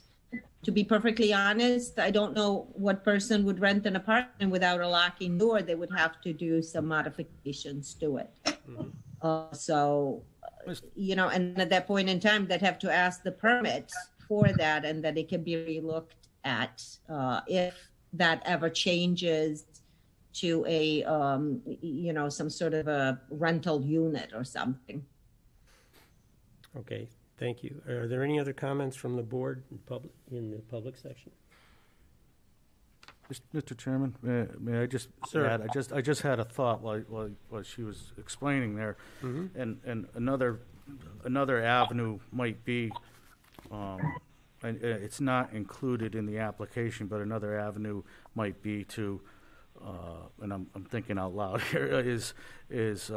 to be perfectly honest, I don't know what person would rent an apartment without a locking door. They would have to do some modifications to it. And at that point in time, they'd have to ask the permit for that, and that it can be relooked at if that ever changes to a, some sort of a rental unit or something. Okay, thank you. Are there any other comments from the board in the public section? Mr. Chairman, may I just Sir. add, I just had a thought while she was explaining there. And another avenue might be, and it's not included in the application, but another avenue might be to, and I'm thinking out loud here, is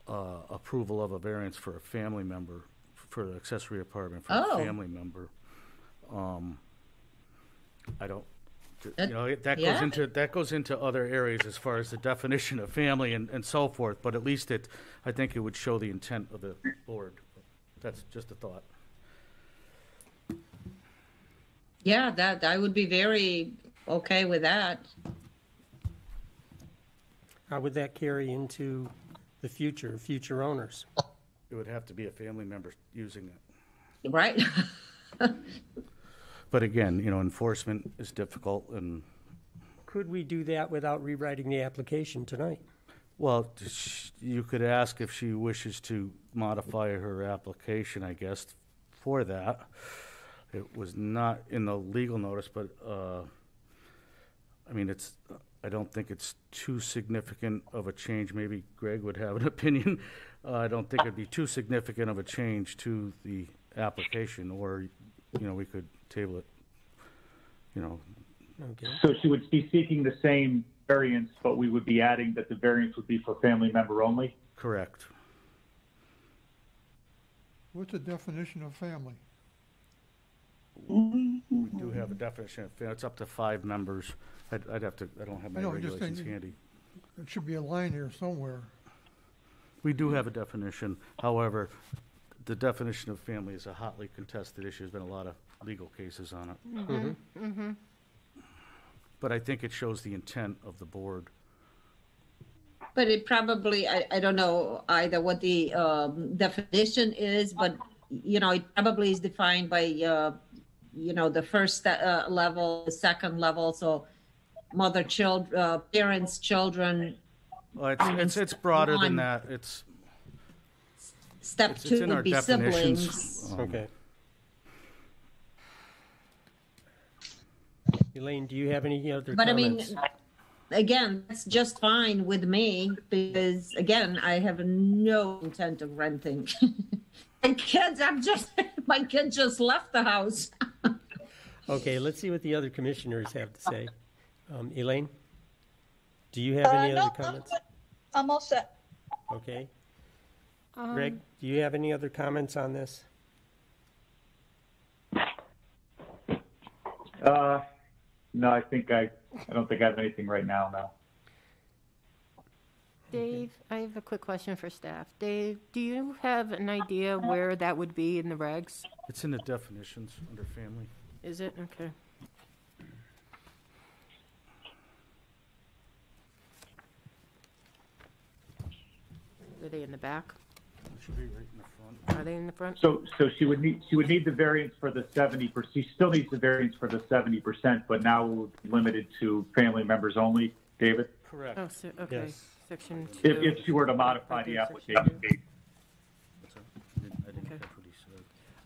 approval of a variance for a family member, for the accessory apartment for Oh. a family member. I don't, that goes into other areas as far as the definition of family and so forth, but at least I think it would show the intent of the board. That's just a thought. Yeah, that I would be very okay with that. How would that carry into the future owners? It would have to be a family member using it. Right? But again, enforcement is difficult, and, Could we do that without rewriting the application tonight? well, you could ask if she wishes to modify her application, I guess, for that. It was not in the legal notice, but, I don't think it's too significant of a change. Maybe Greg would have an opinion. I don't think it'd be too significant of a change to the application, or, we could table it, Okay, so she would be seeking the same variance, but we would be adding that the variance would be for family member only? correct. What's the definition of family? We do have a definition. It's up to 5 members. I'd have to, I don't have my I know, I just regulations think- handy. There should be a line here somewhere. We do have a definition. However, the definition of family is a hotly contested issue. There's been a lot of legal cases on it. But I think it shows the intent of the board. But it probably, I don't know either what the definition is, but, it probably is defined by, the first level, the second level, so parents, children. Well, it's broader than One. that. It's Step it's 2 in our would be definitions. siblings. okay. Elaine, do you have any other But I mean, comments? again, that's just fine with me because, again, I have no intent of renting. My kids just left the house. Okay, let's see what the other commissioners have to say. Elaine, do you have any No, other comments? I'm all set. Okay. Greg, do you have any other comments on this? No, I don't think I have anything right now, no. Dave, I have a quick question for staff. Dave, do you have an idea where that would be in the regs? It's in the definitions under family. Is it? Okay. Are they in the back? It should be right in the front. Are they in the front? So she would need the variance for the 70%. She still needs the variance for the 70%, but now we're limited to family members only, David? Correct. Oh, okay. Yes. Section 2. If she were to modify the application date. What's that? I didn't Okay. catch what he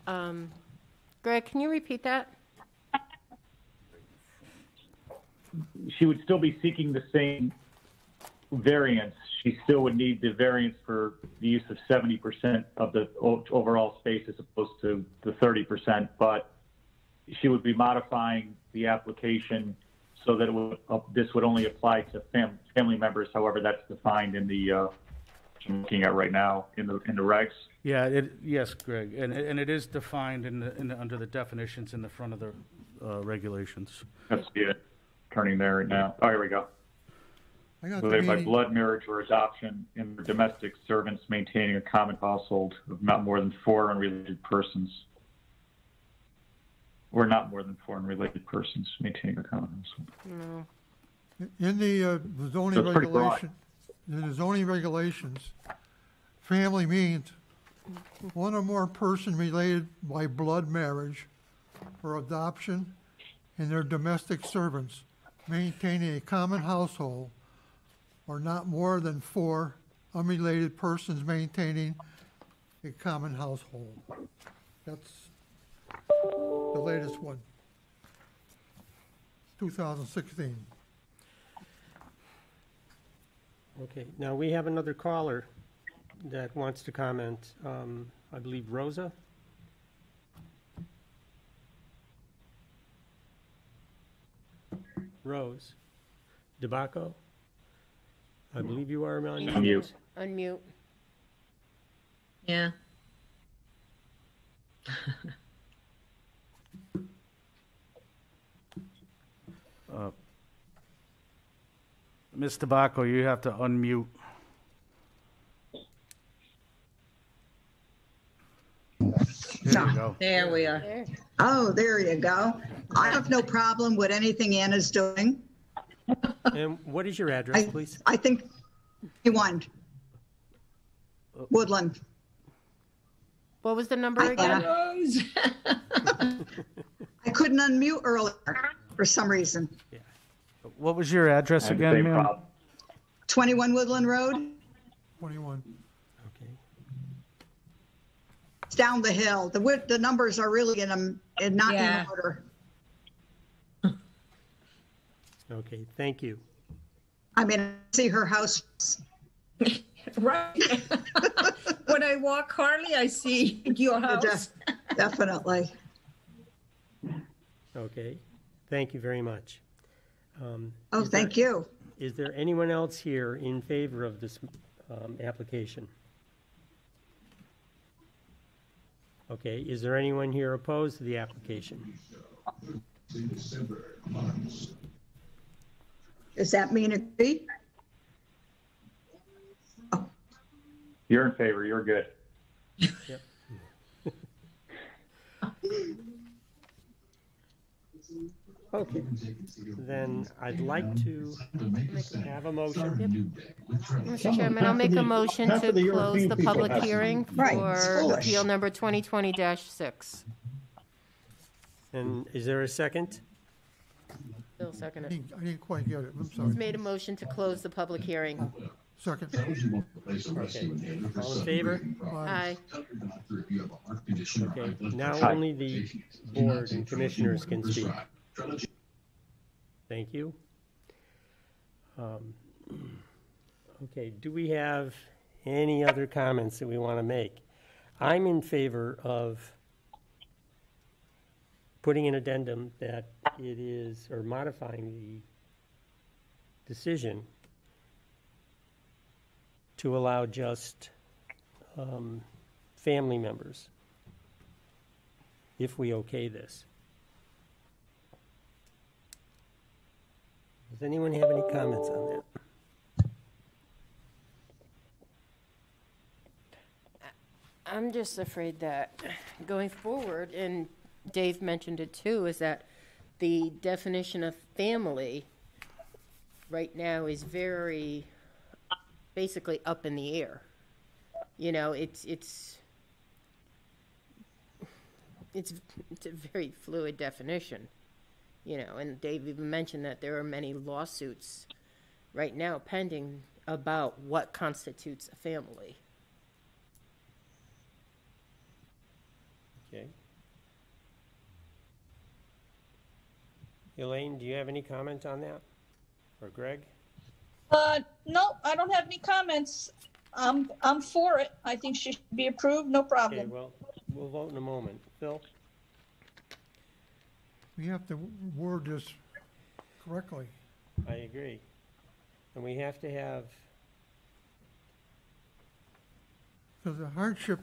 said. Greg, can you repeat that? She would still be seeking the same variance. She still would need the variance for the use of 70% of the overall space as opposed to the 30%, but she would be modifying the application so that this would only apply to family members. However, that's defined in the I'm looking at right now in the regs. Yeah, yes, Greg, and it is defined under the definitions in the front of the regulations. Let's see it. Turning there right now. Oh, here we go. I got the Whether by meeting, blood, marriage, or adoption, in domestic servants maintaining a common household of not more than 4 unrelated persons. Or not more than 4 unrelated persons maintaining a common household. No. in the zoning That's pretty broad. regulation, in the zoning regulations, family means one or more person related by blood marriage or adoption and their domestic servants maintaining a common household or not more than 4 unrelated persons maintaining a common household. That's the latest one, 2016. Okay, now we have another caller that wants to comment. I believe Rosa? Rose? DeBacco? I believe you are on Unmute. mute. Unmute. Yeah. Ms. Tobacco, you have to unmute. There you go. There we are. There. Oh, there you go. I have no problem with anything Anna's doing. And what is your address, please? I think he won. Woodland. What was the number Hi, again? Anna. Rose. I couldn't unmute earlier for some reason. What was your address I had the again, same ma'am? problem. 21 Woodland Road. 21. Okay. It's down the hill. The numbers are really not Yeah. in order. Okay, thank you. I mean, I see her house. Right. When I walk Harley, I see your house. Definitely. Okay, thank you very much. Oh, Is there- thank you. Is there anyone else here in favor of this application? Okay, is there anyone here opposed to the application? Does that mean agree? You're in favor. You're good. Yep. Okay, then I'd like to have a motion. Mr. Chairman, I'll make a motion to close the public hearing Right, it's for foolish. appeal number 2020-6. And is there a second? Bill, second I it. didn't quite get it, I'm sorry. Made a motion to close the public hearing. Second. Okay, all in favor? Aye. Okay, now Aye. only the board and commissioners can speak. Thank you. Okay, do we have any other comments that we want to make? I'm in favor of putting an addendum that it is, or modifying the decision to allow just family members, if we okay this. Does anyone have any comments on that? I'm just afraid that going forward, and Dave mentioned it too, is that the definition of family right now is very basically up in the air. You know, it's a very fluid definition, you know, and Dave even mentioned that there are many lawsuits right now pending about what constitutes a family. Okay. Elaine, do you have any comment on that? Or Greg? No, I don't have any comments. I'm for it. I think she should be approved, no Okay, problem. well, we'll vote in a moment. Phil? We have to word this correctly. I agree. And we have to have, Because the hardship,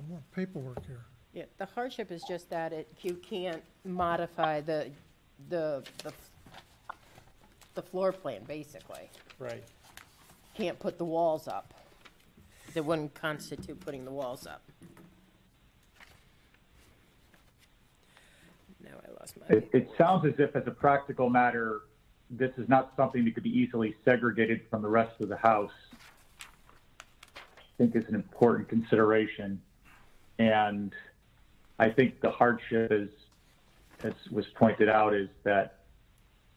more paperwork here. Yeah, the hardship is just that you can't modify the floor plan, basically. right, Can't put the walls up. That wouldn't constitute putting the walls up. Now I lost my. It sounds as if, as a practical matter, this is not something that could be easily segregated from the rest of the house. I think it's an important consideration. And I think the hardship is, as was pointed out, is that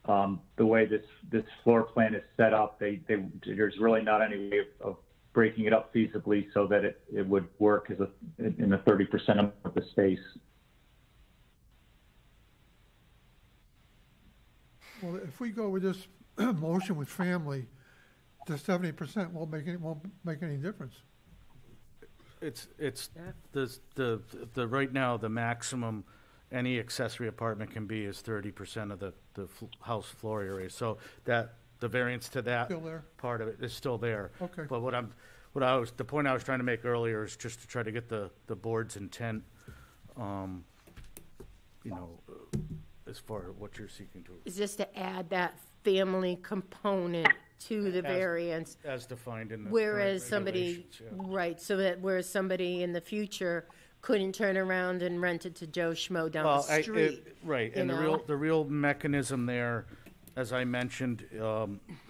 the way this floor plan is set up, there's really not any way of breaking it up feasibly so that it would work as in the 30% of the space. Well, if we go with this motion with family, the 70% won't make any difference. It's the right now, the maximum any accessory apartment can be is 30% of the house floor area. So that, the variance to that Still there? part of it is still there. Okay. But the point I was trying to make earlier is just to try to get the board's intent, as far as what you're seeking to, Is just to add that family component to the variance. as defined in the current Whereas somebody, regulations, yeah. right, so that whereas somebody in the future couldn't turn around and rent it to Joe Schmo down the street. Right, you and know? the real mechanism there, as I mentioned,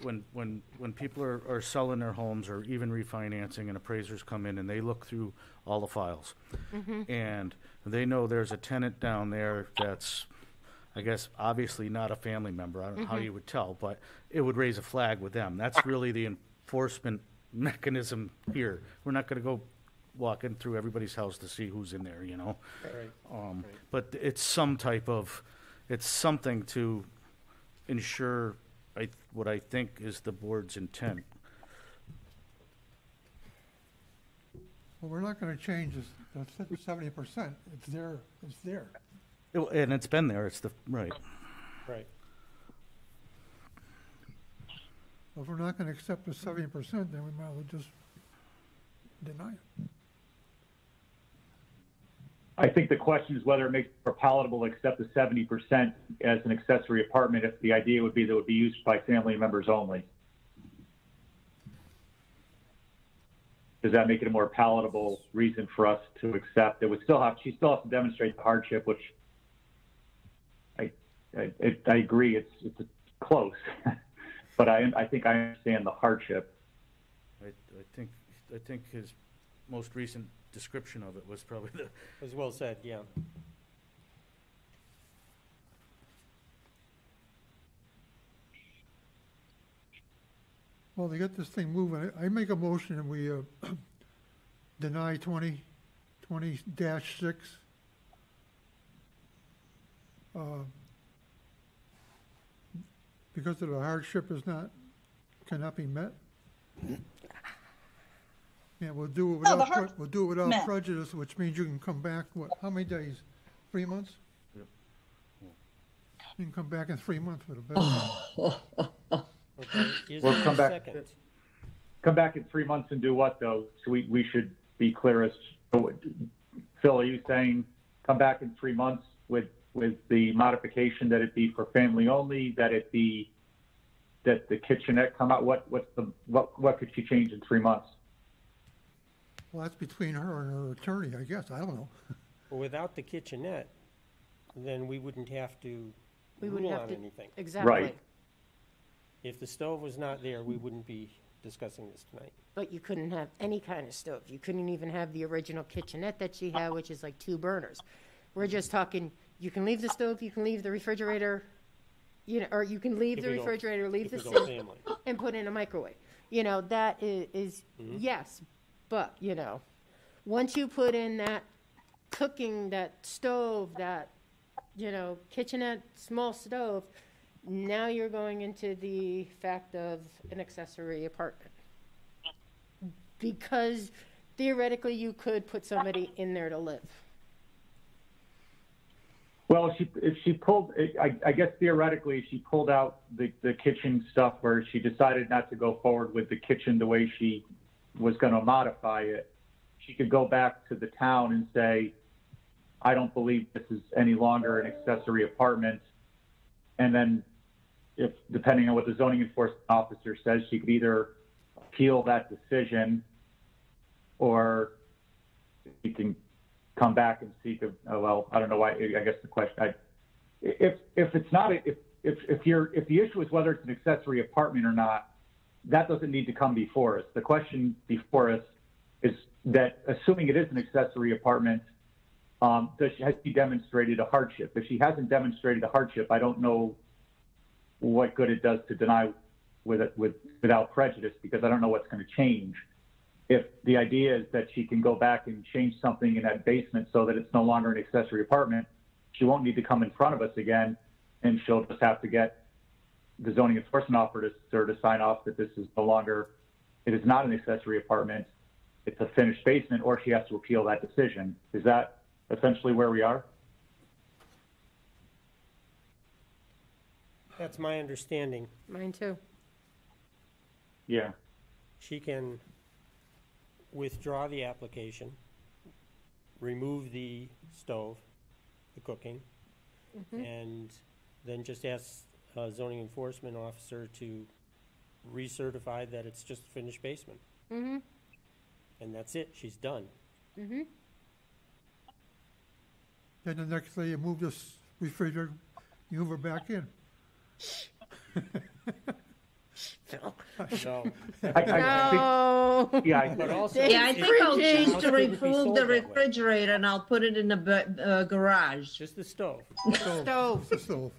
when people are selling their homes or even refinancing, and appraisers come in and they look through all the files, and they know there's a tenant down there that's, I guess, obviously not a family member. I don't know how you would tell, but it would raise a flag with them. That's really the enforcement mechanism here. We're not going to go walking through everybody's house to see who's in there, you know? right. But it's something to ensure what I think is the board's intent. Well, we're not going to change this, the 70%. It's there, it's there. And it's been there, right. Right. If we're not going to accept the 70%, then we might as well just deny it. I think the question is whether it makes it more palatable to accept the 70% as an accessory apartment if the idea would be that it would be used by family members only. Does that make it a more palatable reason for us to accept? She still has to demonstrate the hardship, which I agree, it's close, but I think I understand the hardship. I think his most recent description of it was probably the. As well said, yeah. Well, to get this thing moving, I make a motion and we deny 20-6. because of the hardship cannot be met? Yeah, we'll do it No, the without, hard- we'll do it without met. prejudice, which means you can come back, what, how many days? 3 months? You can come back in 3 months with a better. Okay, is We'll there come a back. second? Come back in 3 months and do what, though? So we should be clear as, Phil, are you saying come back in 3 months with the modification that it be for family only, that the kitchenette come out? What could she change in 3 months? Well, that's between her and her attorney, I guess, I don't know. Well, without the kitchenette, then we wouldn't have to We wouldn't rule have on to- anything. Exactly. Right. If the stove was not there, we wouldn't be discussing this tonight. But you couldn't have any kind of stove. You couldn't even have the original kitchenette that she had, which is like 2 burners. We're just talking, you can leave the stove, you can leave the refrigerator, or you can leave If the we go- refrigerator, leave the If we go sink, family. and put in a microwave. That is yes, but, once you put in that cooking, that stove, that, kitchenette, small stove, now you're going into the fact of an accessory apartment. Because theoretically, you could put somebody in there to live. Well, if she pulled, I guess theoretically, if she pulled out the kitchen stuff where she decided not to go forward with the kitchen the way she was going to modify it, she could go back to the town and say, I don't believe this is any longer an accessory apartment. And then if, depending on what the zoning enforcement officer says, she could either appeal that decision or she can come back and seek well, I don't know why, I guess the question, if it's not, if the issue is whether it's an accessory apartment or not, that doesn't need to come before us. The question before us is that, assuming it is an accessory apartment, has she demonstrated a hardship? If she hasn't demonstrated a hardship, I don't know what good it does to deny without prejudice, because I don't know what's going to change. If the idea is that she can go back and change something in that basement so that it's no longer an accessory apartment, she won't need to come in front of us again, and she'll just have to get the zoning enforcement officer to sign off that this is no longer, it is not an accessory apartment, it's a finished basement, or she has to appeal that decision. Is that essentially where we are? That's my understanding. Mine too. Yeah. She can withdraw the application, remove the stove, the cooking, and then just ask a zoning enforcement officer to recertify that it's just a finished basement. Mm-hmm. And that's it, she's done. Mm-hmm. Then the next day you move this refrigerator, you move it back in. Phil. So, No. think, yeah, but also. Yeah, I if- think I'll the change house to couldn't be remove sold the that way. refrigerator and I'll put it in the garage. Just the stove. Stove. The stove.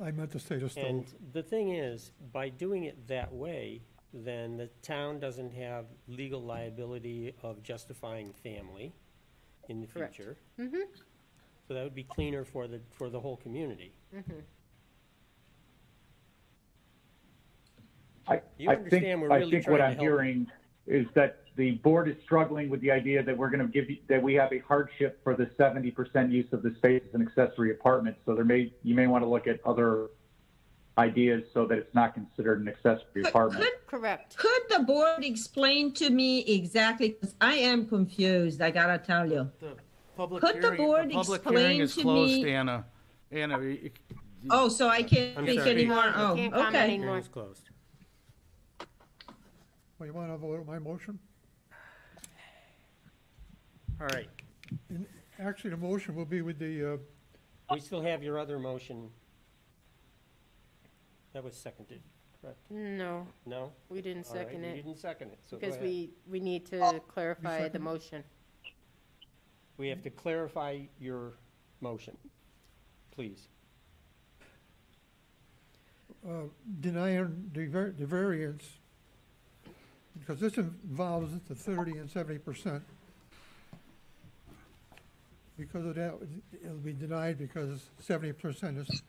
I meant to say the And stove. the thing is, by doing it that way, then the town doesn't have legal liability of justifying family in the Correct. future. Mm-hmm. So that would be cleaner for the whole community. You understand we're I really think what trying I'm to help. hearing is that the board is struggling with the idea that we're going to that we have a hardship for the 70% use of the space as an accessory apartment. So you may want to look at other ideas so that it's not considered an accessory apartment. Correct. Could the board explain to me exactly, because I am confused, I gotta tell you. The public Could the hearing, board the public explain hearing is to closed, me- Anna. Anna, Oh, so I can't I'm speak sorry. anymore? You Oh, can't comment okay. anymore. Hearing's closed. Well, you want to vote on my motion? All right, And actually, the motion will be with the, we still have your other motion. That was seconded, correct? No, No? we didn't All right, second you it didn't second it, so go because ahead. we need to clarify the second? motion. We have to clarify your motion, please. denying the variance, because this involves the 30 and 70%. Because of that, it'll be denied because 70% is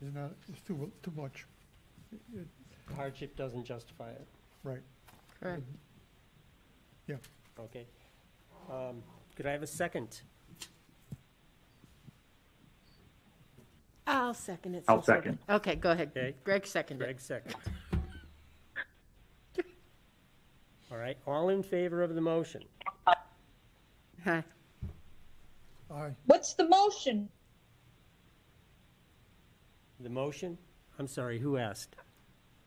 is not, is too much, Hardship doesn't justify it, right? Correct. Yeah. okay. Could I have a second? I'll second it. I'll since we're second. done. Okay, go ahead. Okay. Greg seconded. Greg second. All right, all in favor of the motion? Hi. Aye. What's the motion? The motion? I'm sorry, who asked?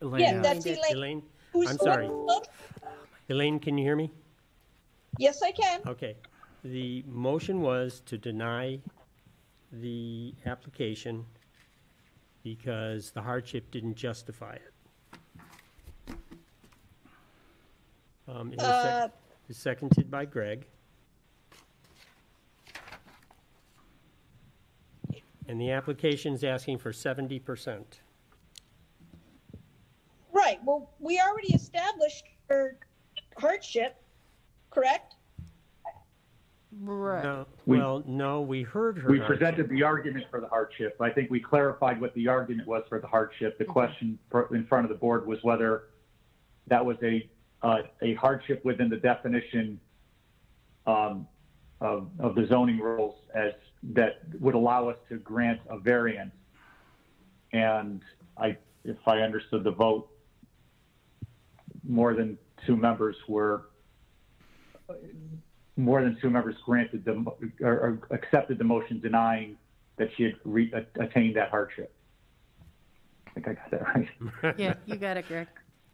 Elaine Yeah, asked. that's Elaine. Elaine? Who's I'm the sorry. one- Elaine, can you hear me? Yes, I can. Okay. The motion was to deny the application because the hardship didn't justify it. It was seconded by Greg. And the application's asking for 70%. Right, well, we already established her hardship, correct? Right. No, We- well, no, we heard her. We hardship. presented the argument for the hardship. I think we clarified what the argument was for the hardship. The question in front of the board was whether that was a hardship within the definition of the zoning rules as that would allow us to grant a variance. And if I understood the vote, more than two members granted or accepted the motion denying that she had attained that hardship. I think I got that right. Yeah, you got it, Greg.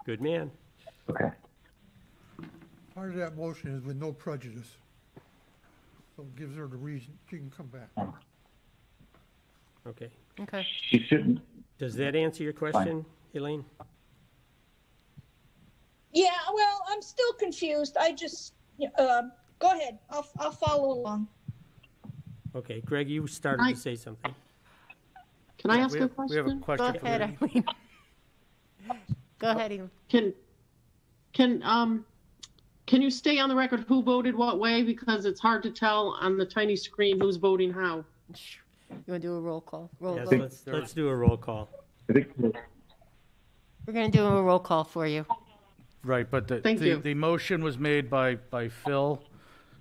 Good man. Okay. Part of that motion is with no prejudice. So it gives her the reason, she can come back. Okay. Okay. She shouldn't. Does that answer your question, Elaine? Yeah, well, I'm still confused. I just, go ahead. I'll follow along. Okay, Greg, you started to say something. Can I ask We a have a question? Go question for ahead, you. Eileen. Go ahead, Eileen. Can you stay on the record who voted what way? Because it's hard to tell on the tiny screen who's voting how. You want to do a roll call? Roll Yes, vote? let's do a roll call. I think We're going to do a roll call for you. Right, but Thank you. the motion was made by Phil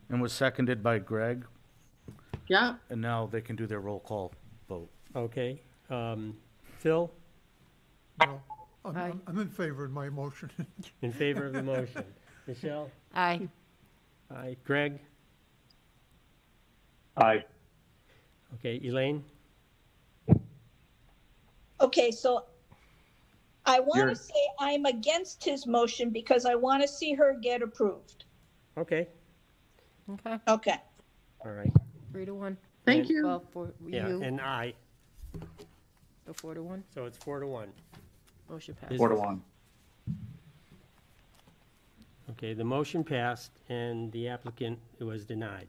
and was seconded by Greg, Yeah, and now they can do their roll call vote. Okay. Phil, No, Aye. I'm in favor of my motion. in favor of the motion. Michelle? Aye. Aye. Greg? I Okay, Elaine? Okay, so I want You're- to say I'm against his motion because I want to see her get approved. Okay, Okay. Okay. all right. 3-1. thank And- you. Well, for Yeah, you, and aye, so 4-1. so it's 4-1. Motion passes. 4-1. Okay, the motion passed and the applicant was denied.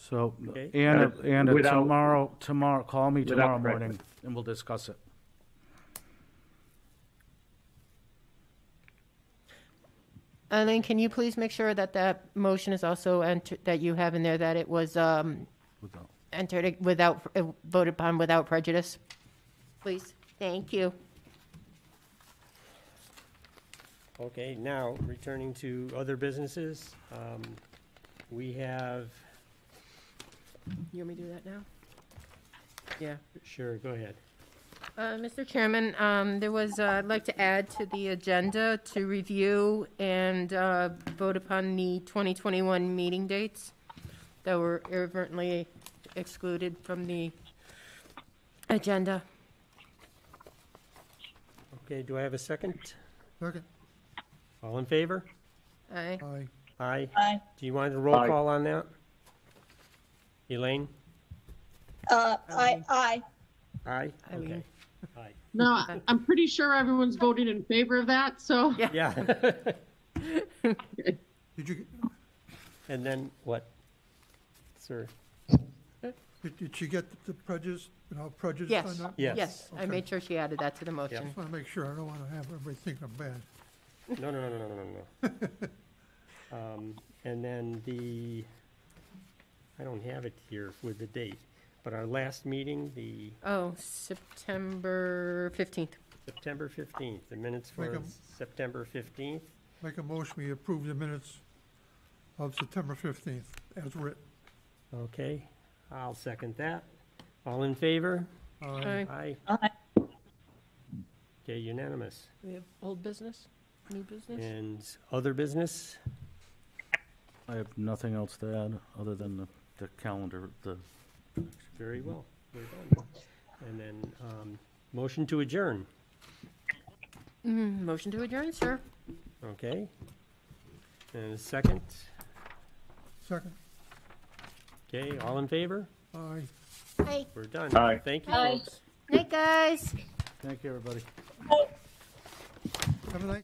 So, Okay. Anna, Without- tomorrow, call me without tomorrow prejudice. morning, and we'll discuss it. Eileen, can you please make sure that that motion is also entered, that you have in there that it was Without- entered without, voted upon without prejudice? Please. Thank you. Okay, now, returning to other businesses, we have, You want me to do that now? Yeah. sure, go ahead. Mr. Chairman, there was, I'd like to add to the agenda to review and vote upon the 2021 meeting dates that were inadvertently excluded from the agenda. Okay, do I have a second? Second, All in favor? Aye. aye. Aye. Aye. Do you want a roll Aye. call on that? Elaine? Aye. Aye? Eileen. Okay. Aye. No, I'm pretty sure everyone's voting in favor of that, so. Yeah. Did you, And then what? Sir? did she get the prejudice, prejudice on Yes. that? Yes. Yes, I Okay. made sure she added that to the motion. Just want to make sure, I don't want to have everybody think I'm bad. No, no, no, no, no, no, no. And then I don't have it here with the date, But our last meeting, the Oh, September 15th. September 15th, the minutes Make for 'em- September 15th. Make a motion, we approve the minutes of September 15th as written. Okay, I'll second that. All in favor? Aye. Aye. Okay, unanimous. We have old business, new business? And other business? I have nothing else to add, other than the calendar, Very well, we're done. And then, motion to adjourn, Motion to adjourn, sir. okay? And a second? Second. Okay, all in favor? Aye. Hey, We're done. Aye. Thank you, Aye. folks. night, guys. thank you, everybody. Have a nice.